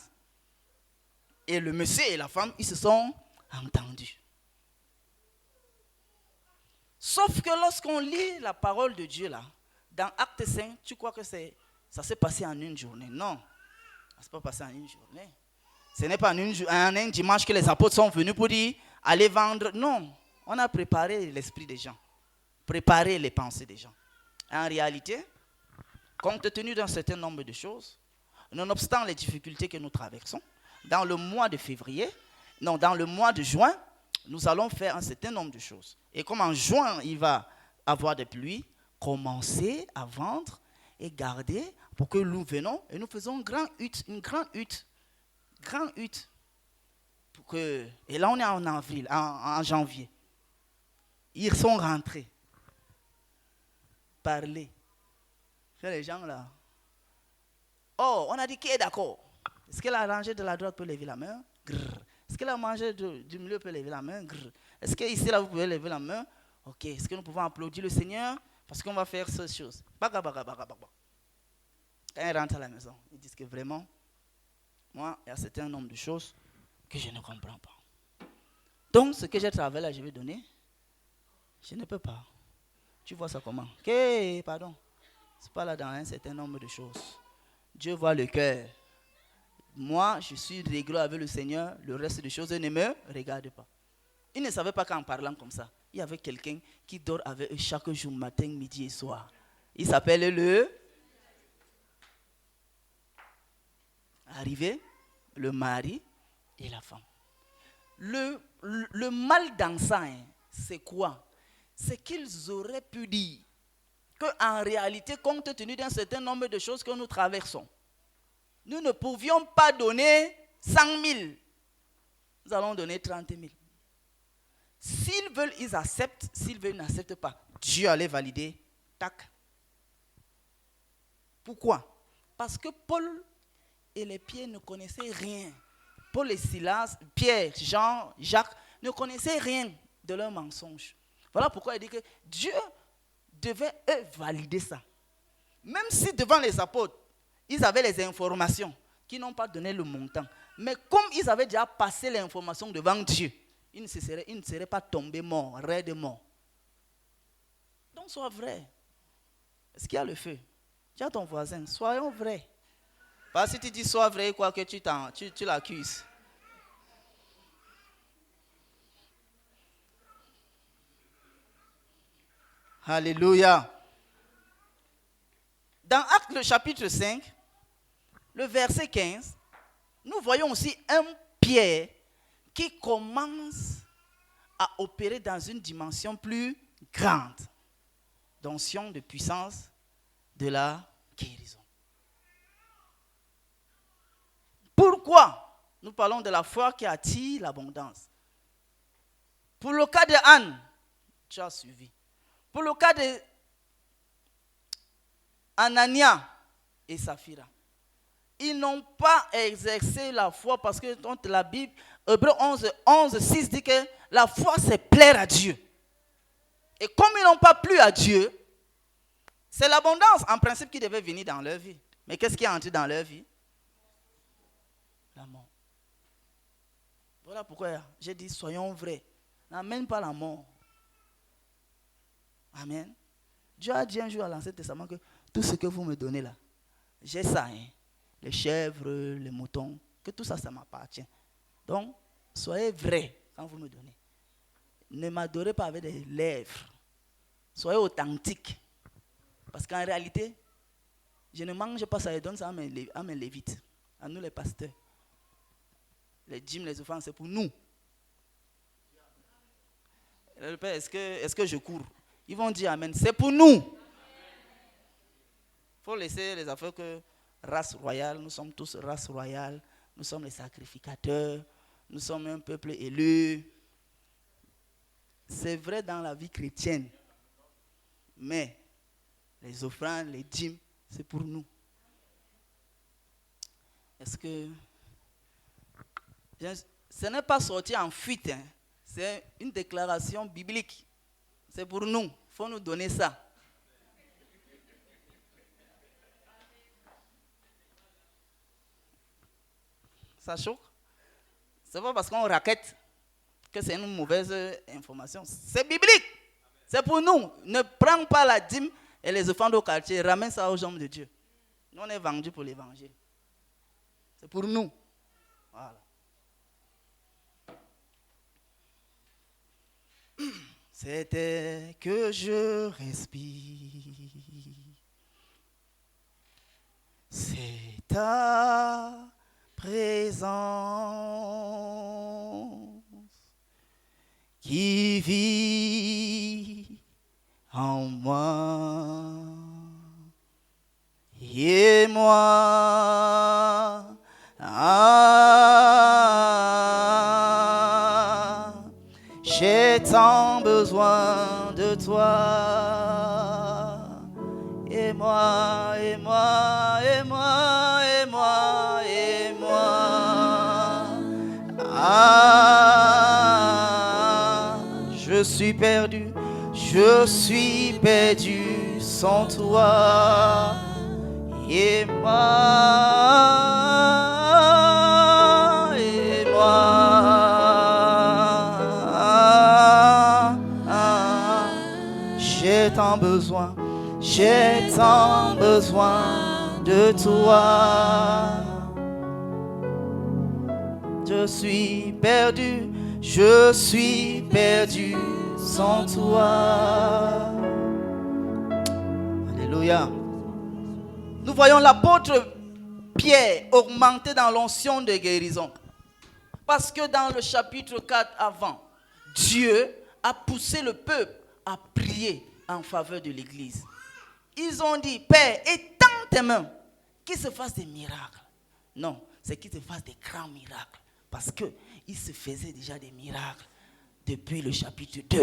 Et le monsieur et la femme, ils se sont entendus. Sauf que lorsqu'on lit la parole de Dieu là, dans Acte 5, tu crois que ça s'est passé en une journée. Non, ça ne s'est pas passé en une journée. Ce n'est pas en un dimanche que les apôtres sont venus pour dire, allez vendre. Non, on a préparé l'esprit des gens, préparé les pensées des gens. En réalité, compte tenu d'un certain nombre de choses, nonobstant les difficultés que nous traversons, dans le mois de février, non, dans le mois de juin, nous allons faire un certain nombre de choses. Et comme en juin, il va avoir des pluies, commencer à vendre et garder pour que nous venons et nous faisons une grande hutte. Et là, on est en avril, en janvier. Ils sont rentrés. Parler. Les gens là. Oh, on a dit qui est d'accord. Est-ce qu'elle a rangé de la droite peut lever la main? Grrr. Est-ce qu'elle a mangé du milieu peut lever la main? Grrr. Est-ce que ici là vous pouvez lever la main? Ok. Est-ce que nous pouvons applaudir le Seigneur parce qu'on va faire ces choses? Baga. Quand ils rentrent à la maison, ils disent que vraiment, moi, il y a un certain nombre de choses que je ne comprends pas. Donc, ce que j'ai travaillé là, je vais donner. Je ne peux pas. Tu vois ça comment? Ok, pardon. C'est pas là dans un certain nombre de choses. Dieu voit le cœur. Moi, je suis réglé avec le Seigneur. Le reste des choses ne me regarde pas. Ils ne savaient pas qu'en parlant comme ça, il y avait quelqu'un qui dort avec eux chaque jour, matin, midi et soir. Il s'appelle arrivé, le mari et la femme. Le mal dans ça, hein, c'est quoi? C'est qu'ils auraient pu dire qu'en réalité, compte tenu d'un certain nombre de choses que nous traversons, nous ne pouvions pas donner 100 000. Nous allons donner 30 000. S'ils veulent, ils acceptent. S'ils veulent, ils n'acceptent pas. Dieu allait valider. Tac. Pourquoi? Parce que Paul et les Pierre ne connaissaient rien. Paul et Silas, Pierre, Jean, Jacques ne connaissaient rien de leurs mensonges. Voilà pourquoi il dit que Dieu devait eux valider ça. Même si devant les apôtres, ils avaient les informations qui n'ont pas donné le montant. Mais comme ils avaient déjà passé l'information devant Dieu, ils ne seraient pas tombés morts, raides morts. Donc sois vrai. Est-ce qu'il y a le feu? Dis à ton voisin, soyons vrais. Parce que si tu dis sois vrai, quoi que tu l'accuses. Alléluia. Dans Actes le chapitre 5, le verset 15, nous voyons aussi un Pierre qui commence à opérer dans une dimension plus grande, d'onction, de puissance, de la guérison. Pourquoi? Nous parlons de la foi qui attire l'abondance. Pour le cas de Anne, tu as suivi. Pour le cas de Anania et Saphira, ils n'ont pas exercé la foi parce que dans la Bible, Hébreux 11, 6 dit que la foi c'est plaire à Dieu. Et comme ils n'ont pas plu à Dieu, c'est l'abondance en principe qui devait venir dans leur vie. Mais qu'est-ce qui est entré dans leur vie? La mort. Voilà pourquoi j'ai dit soyons vrais. N'amène pas la mort. Amen. Dieu a dit un jour à l'Ancien Testament que tout ce que vous me donnez là, j'ai ça, hein, les chèvres, les moutons, que tout ça, ça m'appartient. Donc, soyez vrais quand vous me donnez. Ne m'adorez pas avec des lèvres. Soyez authentique. Parce qu'en réalité, je ne mange pas ça, je donne ça à mes lévites, à nous les pasteurs. Les dîmes, les offrandes, c'est pour nous. Le Père, est-ce que je cours? Ils vont dire Amen. C'est pour nous. Il faut laisser les affaires que race royale, nous sommes tous race royale, nous sommes les sacrificateurs, nous sommes un peuple élu. C'est vrai dans la vie chrétienne. Mais les offrandes, les dîmes, c'est pour nous. Est-ce que... Ce n'est pas sorti en fuite, hein. C'est une déclaration biblique. C'est pour nous. Il faut nous donner ça. Ça choque? C'est pas parce qu'on raquette que c'est une mauvaise information. C'est biblique. C'est pour nous. Ne prends pas la dîme et les offrandes au quartier. Ramène ça aux hommes de Dieu. Nous, on est vendus pour l'évangile. C'est pour nous. Voilà. C'était que je respire. C'est ta présence qui vit en moi et moi. J'ai tant besoin de toi. Et moi, et moi, et moi, et moi, et moi. Ah, je suis perdu sans toi. Et moi, et moi. J'ai tant besoin de toi. Je suis perdu sans toi. Alléluia. Nous voyons l'apôtre Pierre augmenter dans l'onction de guérison. Parce que dans le chapitre 4 avant, Dieu a poussé le peuple à prier en faveur de l'église. Ils ont dit, Père, étends tes mains, qu'il se fasse des miracles. Non, c'est qu'il se fasse des grands miracles. Parce qu'il se faisait déjà des miracles depuis le chapitre 2.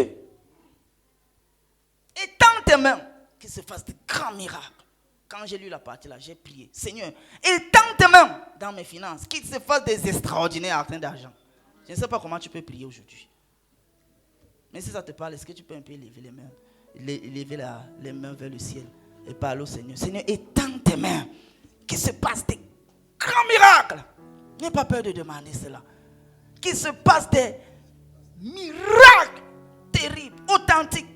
Étends tes mains, qu'il se fasse des grands miracles. Quand j'ai lu la partie là, j'ai prié. Seigneur, étends tes mains dans mes finances, qu'il se fasse des extraordinaires actes d'argent. Je ne sais pas comment tu peux prier aujourd'hui. Mais si ça te parle, est-ce que tu peux un peu lever les mains? Lever les mains vers le ciel et parler au Seigneur. Seigneur, étends tes mains, qu'il se passe des grands miracles. N'aie pas peur de demander cela. Qu'il se passe des miracles terribles, authentiques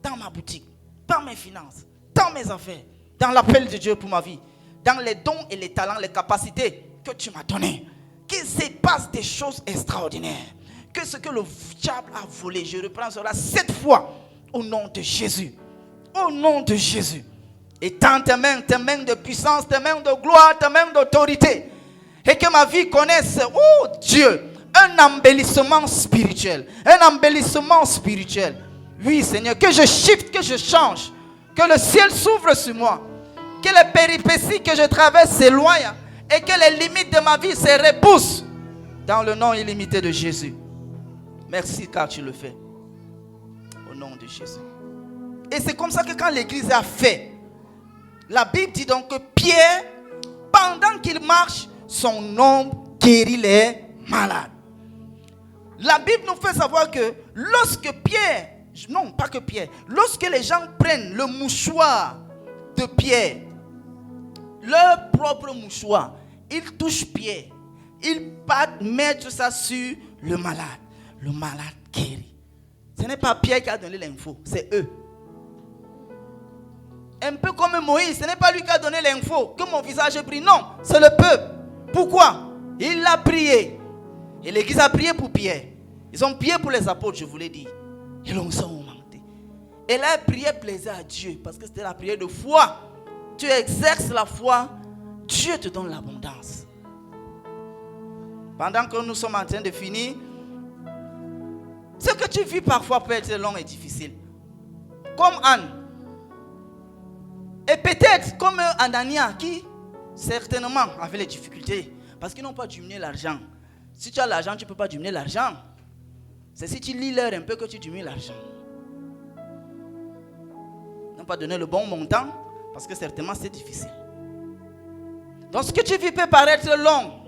dans ma boutique, dans mes finances, dans mes affaires, dans l'appel de Dieu pour ma vie, dans les dons et les talents, les capacités que tu m'as donnés. Qu'il se passe des choses extraordinaires. Que ce que le diable a volé, je reprends cela 7 fois. Au nom de Jésus. Au nom de Jésus. Étends tes mains de puissance, tes mains de gloire, tes mains d'autorité. Et que ma vie connaisse, oh Dieu, un embellissement spirituel. Un embellissement spirituel. Oui Seigneur, que je shift, que je change. Que le ciel s'ouvre sur moi. Que les péripéties que je traverse s'éloignent. Et que les limites de ma vie se repoussent. Dans le nom illimité de Jésus. Merci car tu le fais. Au nom de Jésus. Et c'est comme ça que quand l'église a fait, la Bible dit donc que Pierre, pendant qu'il marche, son ombre guérit les malades. La Bible nous fait savoir que lorsque Pierre, non pas que Pierre, lorsque les gens prennent le mouchoir de Pierre, leur propre mouchoir, ils touchent Pierre, ils partent mettre ça sur le malade guérit. Ce n'est pas Pierre qui a donné l'info, c'est eux. Un peu comme Moïse, ce n'est pas lui qui a donné l'info que mon visage est brille. Non, c'est le peuple. Pourquoi? Il a prié. Et l'église a prié pour Pierre. Ils ont prié pour les apôtres, je vous l'ai dit. Ils l'ont augmenté. Et la prière plaisait à Dieu parce que c'était la prière de foi. Tu exerces la foi, Dieu te donne l'abondance. Pendant que nous sommes en train de finir, ce que tu vis parfois peut être long et difficile. Comme Anne. Et peut-être comme Anania qui certainement avait les difficultés parce qu'ils n'ont pas diminué l'argent. Si tu as l'argent, tu ne peux pas diminuer l'argent. C'est si tu lis l'heure un peu que tu diminues l'argent. Ils n'ont pas donné le bon montant parce que certainement c'est difficile. Donc ce que tu vis peut paraître long,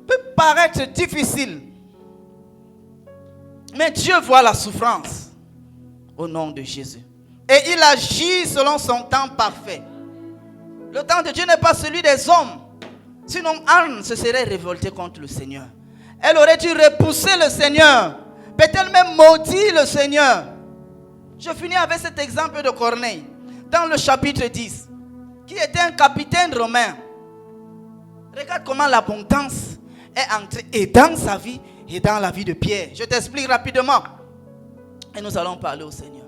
peut paraître difficile. Mais Dieu voit la souffrance au nom de Jésus. Et il agit selon son temps parfait. Le temps de Dieu n'est pas celui des hommes. Sinon Anne se serait révoltée contre le Seigneur. Elle aurait dû repousser le Seigneur. Peut-être même maudit le Seigneur. Je finis avec cet exemple de Corneille. Dans le chapitre 10. Qui était un capitaine romain. Regarde comment l'abondance est entrée et dans sa vie et dans la vie de Pierre. Je t'explique rapidement. Et nous allons parler au Seigneur.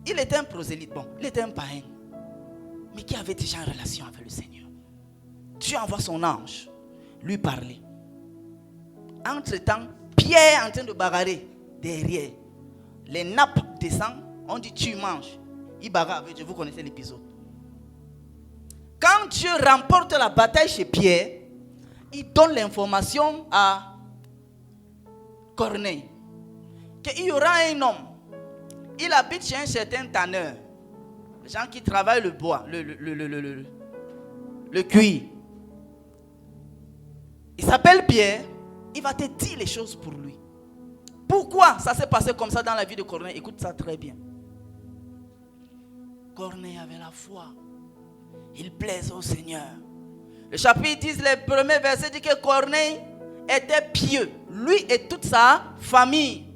Il était un prosélyte, bon, il était un païen, mais qui avait déjà une relation avec le Seigneur. Dieu envoie son ange lui parler. Entre-temps, Pierre est en train de bagarrer derrière. Les nappes descendent, on dit tu manges. Il bagarre avec Dieu, vous connaissez l'épisode. Quand Dieu remporte la bataille chez Pierre, il donne l'information à Corneille qu'il y aura un homme. Il habite chez un certain tanneur. Les gens qui travaillent le bois, le cuir. Il s'appelle Pierre. Il va te dire les choses pour lui. Pourquoi ça s'est passé comme ça dans la vie de Corneille? Écoute ça très bien. Corneille avait la foi. Il plaisait au Seigneur. Le chapitre 10, les premiers versets dit que Corneille était pieux. Lui et toute sa famille.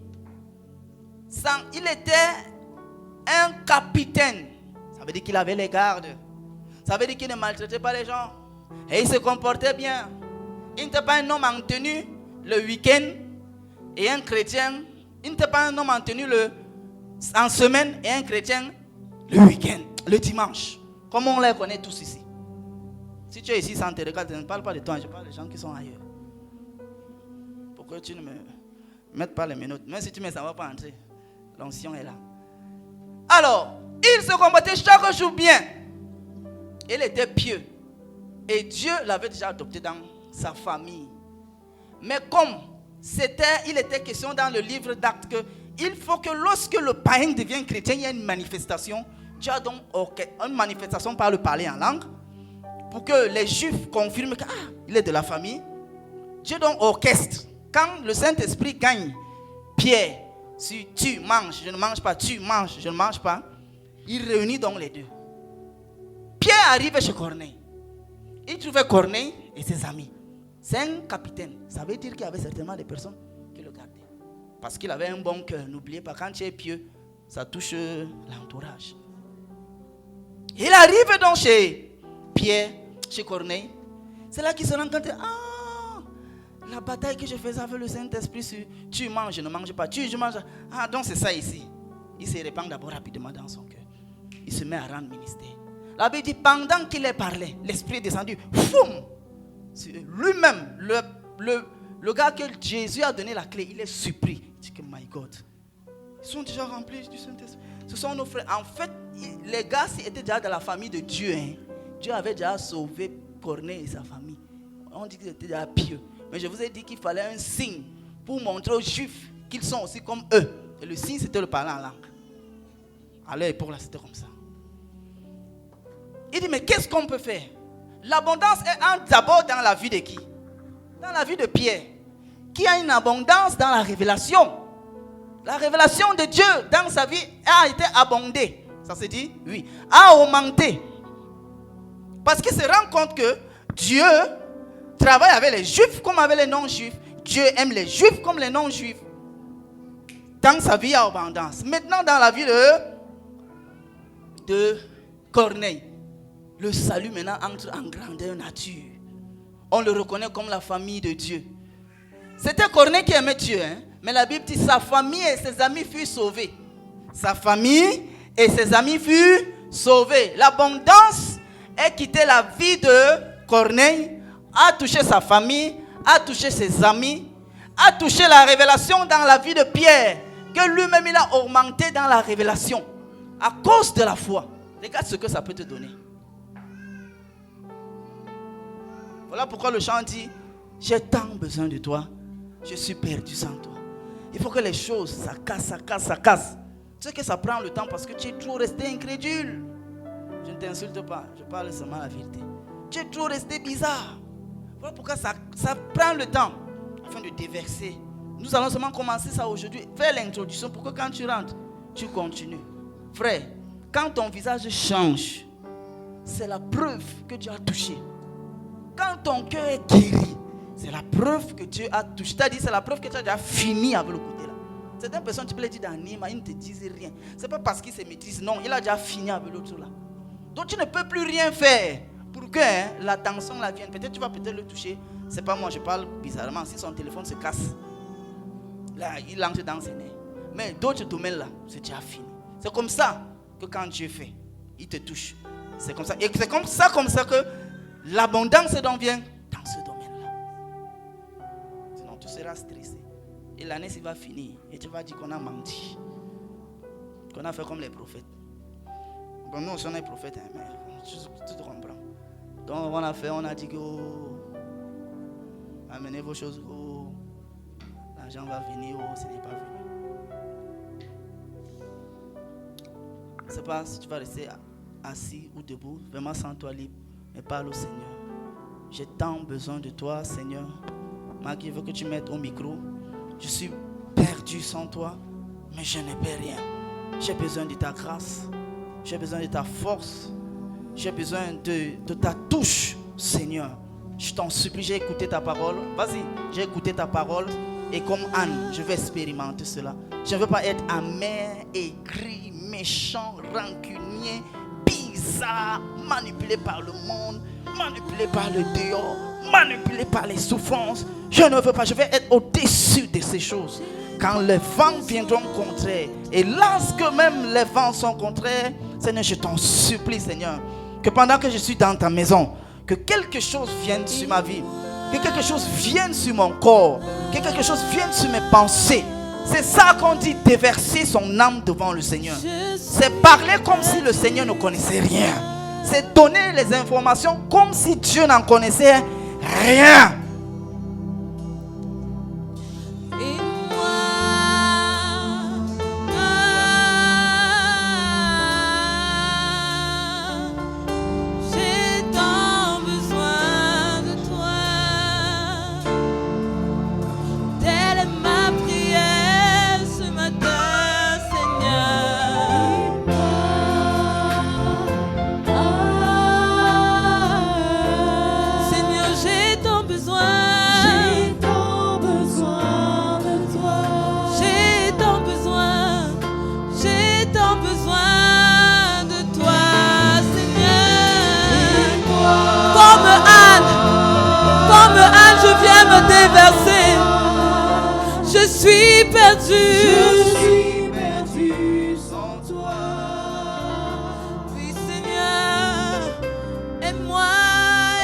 Il était un capitaine. Ça veut dire qu'il avait les gardes. Ça veut dire qu'il ne maltraitait pas les gens. Et il se comportait bien. Il n'était pas un homme en tenue le week-end et un chrétien. Il n'était pas un homme en tenue en semaine et un chrétien le week-end, le dimanche. Comme on les connaît tous ici. Si tu es ici sans te regarder, je ne parle pas de toi, je parle des gens qui sont ailleurs. Pourquoi tu ne me mettes pas les minutes? Même si tu ne me vas pas entrer. L'onction est là. Alors, il se combattait chaque jour bien. Il était pieux. Et Dieu l'avait déjà adopté dans sa famille. Mais comme il était question dans le livre d'Actes qu'il faut que lorsque le païen devient chrétien, il y a une manifestation. Dieu a donc une manifestation par le parler en langue. Pour que les Juifs confirment qu'il est de la famille. Dieu donc orchestre. Quand le Saint-Esprit gagne Pierre, si tu manges, je ne mange pas, tu manges, je ne mange pas, il réunit donc les deux. Pierre arrive chez Corneille. Il trouvait Corneille et ses amis. C'est un capitaine. Ça veut dire qu'il y avait certainement des personnes qui le gardaient. Parce qu'il avait un bon cœur. N'oubliez pas, quand tu es pieux, ça touche l'entourage. Il arrive donc chez Pierre, chez Corneille. C'est là qu'il se rend compte. La bataille que je faisais avec le Saint-Esprit sur tu manges, je ne mange pas, je mange. Donc c'est ça ici. Il se répand d'abord rapidement dans son cœur. Il se met à rendre ministère. La Bible dit, pendant qu'il est parlé, l'Esprit est descendu. Foum! Lui-même, le gars que Jésus a donné la clé, il est surpris. Il dit que, my God, ils sont déjà remplis du Saint-Esprit. Ce sont nos frères. En fait, les gars étaient déjà dans la famille de Dieu. Dieu avait déjà sauvé Corneille et sa famille. On dit qu'ils étaient déjà pieux. Mais je vous ai dit qu'il fallait un signe pour montrer aux Juifs qu'ils sont aussi comme eux. Et le signe, c'était le parler en langue. À leur époque, là, c'était comme ça. Il dit, mais qu'est-ce qu'on peut faire? L'abondance est d'abord dans la vie de qui? Dans la vie de Pierre. Qui a une abondance dans la révélation. La révélation de Dieu dans sa vie a été abondée. Ça se dit? Oui. A augmenté. Parce qu'il se rend compte que Dieu travaille avec les Juifs comme avec les non-Juifs. Dieu aime les Juifs comme les non-Juifs. Dans sa vie, il y a abondance. Maintenant, dans la vie de de Corneille, le salut maintenant entre en grandeur nature. On le reconnaît comme la famille de Dieu. C'était Corneille qui aimait Dieu, hein? Mais la Bible dit sa famille et ses amis furent sauvés. Sa famille et ses amis furent sauvés. L'abondance a quitté la vie de Corneille, a touché sa famille, a touché ses amis, a touché la révélation dans la vie de Pierre, que lui-même il a augmenté dans la révélation à cause de la foi. Regarde ce que ça peut te donner. Voilà pourquoi le chant dit: j'ai tant besoin de toi, je suis perdu sans toi. Il faut que les choses, ça casse, ça casse, ça casse. Tu sais que ça prend le temps parce que tu es trop resté incrédule. Je ne t'insulte pas, je parle seulement la vérité. Tu es trop resté bizarre. Voilà pourquoi ça prend le temps afin de déverser. Nous allons seulement commencer ça aujourd'hui. Fais l'introduction pour que quand tu rentres, tu continues. Frère, quand ton visage change, c'est la preuve que Dieu a touché. Quand ton cœur est guéri, c'est la preuve que Dieu a touché. C'est-à-dire, c'est la preuve que tu as déjà fini avec le côté là. Certaines personnes, tu peux les dire d'anime, ils ne te disent rien. Ce n'est pas parce qu'ils se maîtrisent, non, il a déjà fini avec l'autre là. Donc tu ne peux plus rien faire pour que la tension la vienne. Peut-être tu vas peut-être le toucher. C'est pas moi, je parle bizarrement. Si son téléphone se casse, là, il entre dans ses nerfs. Mais d'autres domaines là, c'est déjà fini. C'est comme ça que quand Dieu fait, il te touche. C'est comme ça. Et c'est comme ça que l'abondance dont vient dans ce domaine-là. Sinon, tu seras stressé. Et l'année, ça va finir. Et tu vas dire qu'on a menti. Qu'on a fait comme les prophètes. Bon, nous aussi, on est prophètes, hein, mais tu te comprends. Donc, on a fait, on a dit que amenez vos choses, l'argent va venir, ce n'est pas venu. Je ne sais pas si tu vas rester assis ou debout, vraiment sans toi libre, mais parle au Seigneur. J'ai tant besoin de toi, Seigneur. Marc, il veut que tu mettes au micro. Je suis perdu sans toi, mais je ne peux rien. J'ai besoin de ta grâce. J'ai besoin de ta force. J'ai besoin de ta touche, Seigneur. Je t'en supplie, j'ai écouté ta parole. Vas-y, j'ai écouté ta parole. Et comme Anne, je vais expérimenter cela. Je ne veux pas être amer, aigri, méchant, rancunier, bizarre, manipulé par le monde, manipulé par le dehors, manipulé par les souffrances. Je ne veux pas, je vais être au-dessus de ces choses. Quand les vents viendront contraires, et lorsque même les vents sont contraires, Seigneur, je t'en supplie, Seigneur, que pendant que je suis dans ta maison, que quelque chose vienne sur ma vie, que quelque chose vienne sur mon corps, que quelque chose vienne sur mes pensées. C'est ça qu'on dit déverser son âme devant le Seigneur. C'est parler comme si le Seigneur ne connaissait rien. C'est donner les informations comme si Dieu n'en connaissait rien. Déverser. Je suis perdu sans toi. Oui, Seigneur, aide-moi,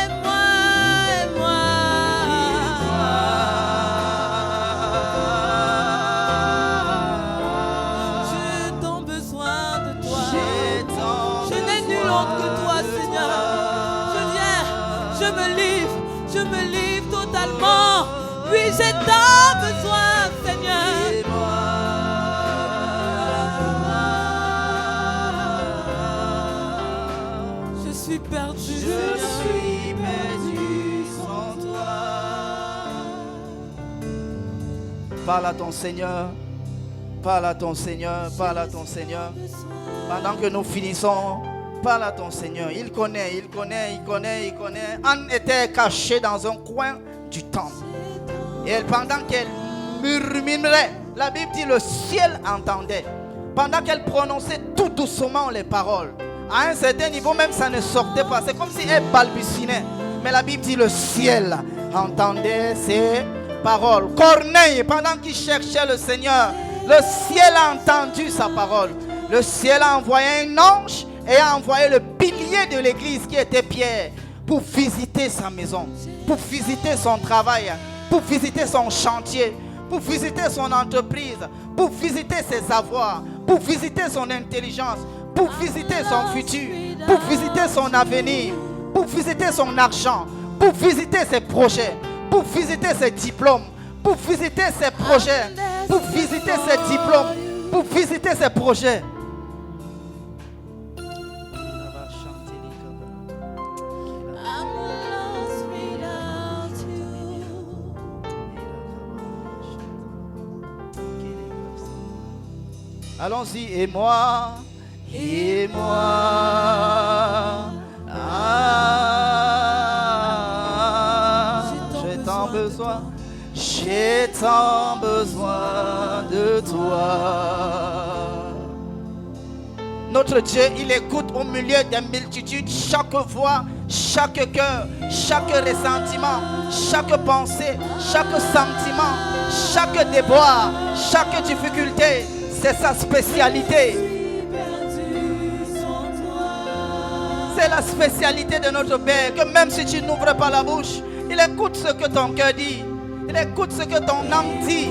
aide-moi, aide-moi. J'ai tant besoin de toi. Je n'ai nul autre que toi, Seigneur. Je viens, je me livre totalement. Oui, j'ai tant besoin, Seigneur. Je suis perdu. Je suis perdu sans toi. Parle à ton Seigneur. Parle à ton Seigneur. Parle à ton Seigneur. Pendant que nous finissons, parle à ton Seigneur. Il connaît, il connaît, il connaît, il connaît. Anne était cachée dans un coin du temple. Et pendant qu'elle murmurait, la Bible dit le ciel entendait. Pendant qu'elle prononçait tout doucement les paroles, À un certain niveau, même ça ne sortait pas. C'est comme si elle balbutinait. Mais la Bible dit le ciel entendait ses paroles. Corneille, pendant qu'il cherchait le Seigneur, le ciel a entendu sa parole. Le ciel a envoyé un ange et a envoyé le pilier de l'église qui était Pierre pour visiter sa maison, pour visiter son travail, pour visiter son chantier, pour visiter son entreprise, pour visiter ses avoirs, pour visiter son intelligence, pour visiter son futur, pour visiter son avenir, pour visiter son argent, pour visiter ses projets, pour visiter ses diplômes, pour visiter ses projets, pour visiter ses diplômes, pour visiter ses projets. I'm lost without you. Allons-y, et moi, j'ai tant besoin, j'ai tant besoin de toi. Notre Dieu, il écoute au milieu des multitudes chaque voix, chaque cœur, chaque ressentiment, chaque pensée, chaque sentiment, chaque déboire, chaque difficulté. C'est sa spécialité. C'est la spécialité de notre Père, que même si tu n'ouvres pas la bouche, il écoute ce que ton cœur dit. Il écoute ce que ton âme dit.